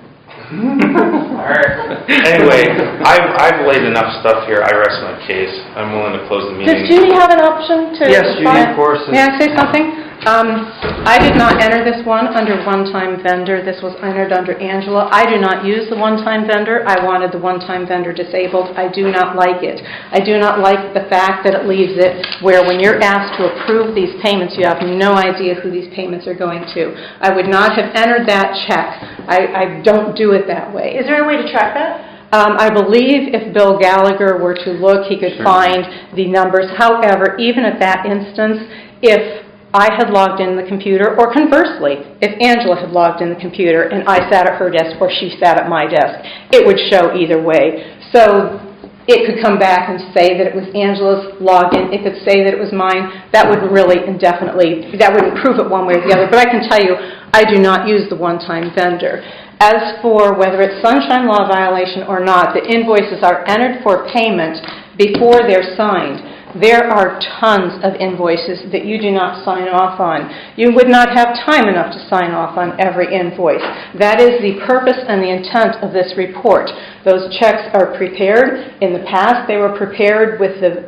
All right. Anyway, I've laid enough stuff here. I rest my case. I'm willing to close the meeting. Does Judy have an option to Yes, Judy, respond? of course. May I say something? I did not enter this one under one-time vendor. This was entered under Angela. I do not use the one-time vendor. I wanted the one-time vendor disabled. I do not like it. I do not like the fact that it leaves it where when you're asked to approve these payments, you have no idea who these payments are going to. I would not have entered that check. I don't do it that way. Is there a way to track that? I believe if Bill Gallagher were to look, he could find the numbers. However, even at that instance, if I had logged in the computer, or conversely, if Angela had logged in the computer and I sat at her desk or she sat at my desk, it would show either way. So it could come back and say that it was Angela's login. It could say that it was mine. That wouldn't really that wouldn't prove it one way or the other. But I can tell you, I do not use the one-time vendor. As for whether it's sunshine law violation or not, the invoices are entered for payment before they're signed. There are tons of invoices that you do not sign off on. You would not have time enough to sign off on every invoice. That is the purpose and the intent of this report. Those checks are prepared. In the past, they were prepared with the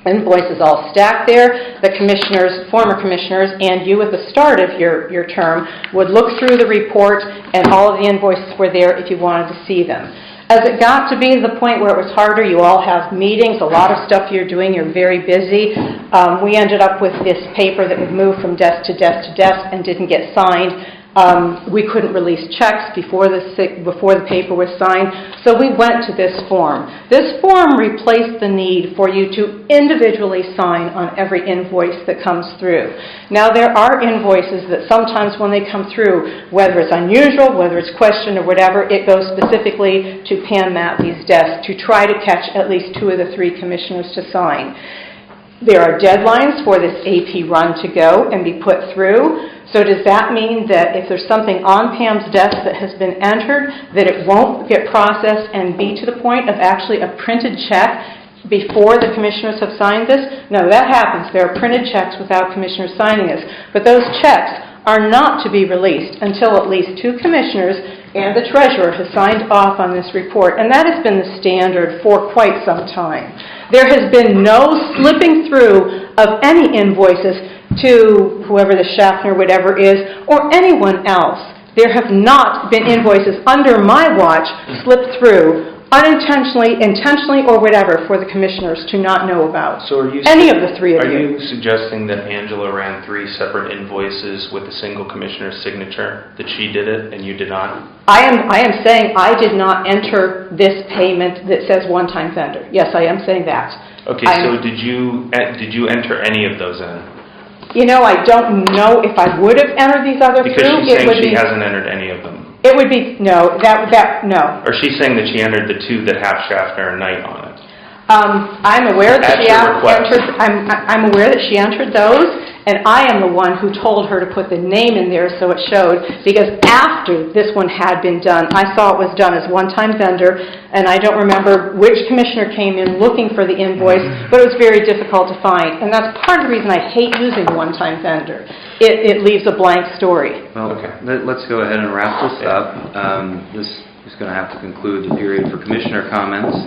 invoices all stacked there. The commissioners, former commissioners, and you at the start of your term would look through the report, and all of the invoices were there if you wanted to see them. As it got to be the point where it was harder, you all have meetings, a lot of stuff you're doing, you're very busy. We ended up with this paper that would move from desk to desk to desk and didn't get signed. We couldn't release checks before the paper was signed, so we went to this form. This form replaced the need for you to individually sign on every invoice that comes through. Now, there are invoices that sometimes when they come through, whether it's unusual, whether it's questioned or whatever, it goes specifically to Pam Matthew's desk to try to catch at least 2 of the 3 commissioners to sign. There are deadlines for this AP run to go and be put through. So does that mean that if there's something on Pam's desk that has been entered, that it won't get processed and be to the point of actually a printed check before the commissioners have signed this? No, that happens. There are printed checks without commissioners signing this. But those checks are not to be released until at least 2 commissioners and the treasurer has signed off on this report. And that has been the standard for quite some time. There has been no slipping through of any invoices to whoever the Schaffner whatever is, or anyone else. There have not been invoices under my watch slipped through unintentionally, intentionally, or whatever for the commissioners to not know about. So are you any of the 3 of Are you. you suggesting that Angela ran 3 separate invoices with a single commissioner's signature, that she did it and you did not? I am saying I did not enter this payment that says one-time vendor. Yes, I am saying that. Okay, so did you enter any of those in? You know, I don't know if I would have entered these other Because through. she's saying she hasn't entered any of them. It would be, no, no. Or she's saying that she entered the 2 that have Schaffner and Knight on it. I'm aware that At your request. I'm aware that she entered those, and I am the one who told her to put the name in there so it showed, because after this one had been done, I saw it was done as one-time vendor, and I don't remember which commissioner came in looking for the invoice, but it was very difficult to find. And that's part of the reason I hate using one-time vendor. It leaves a blank story. Well, let's go ahead and wrap this up. This is going to have to conclude the period for commissioner comments.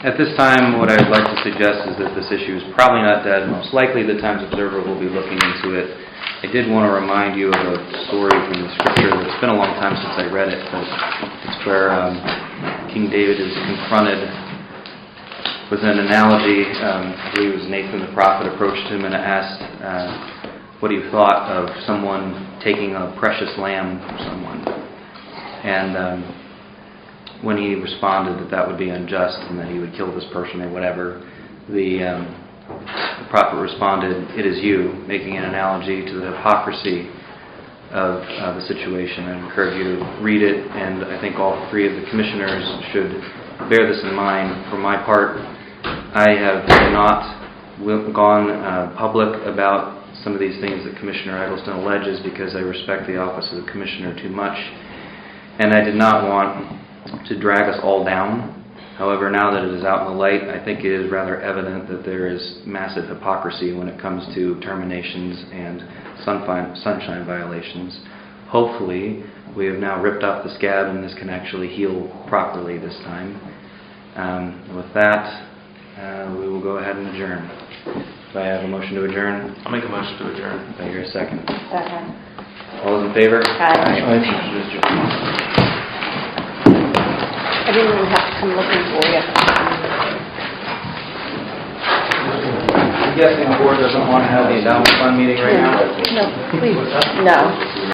At this time, what I'd like to suggest is that this issue is probably not dead. Most likely the Times Observer will be looking into it. I did want to remind you of a story from the scripture. It's been a long time since I read it, but it's where King David is confronted with an analogy. I believe it was Nathan the prophet approached him and asked what he thought of someone taking a precious lamb from someone. And when he responded that that would be unjust and that he would kill this person or whatever, the prophet responded, "It is you," making an analogy to the hypocrisy of the situation. I encourage you to read it, and I think all 3 of the commissioners should bear this in mind. For my part, I have not gone public about some of these things that Commissioner Eggleston alleges because I respect the office of the commissioner too much, and I did not want to drag us all down. However, now that it is out in the light, I think it is rather evident that there is massive hypocrisy when it comes to terminations and sunshine violations. Hopefully, we have now ripped off the scab and this can actually heal properly this time. With that, we will go ahead and adjourn. Do I have a motion to adjourn? I'll make a motion to adjourn. Do I hear a second? Second. All those in favor? Aye. I didn't even have to come looking for you. I'm guessing the board doesn't want to have the endowment fund meeting right now? No, please, no.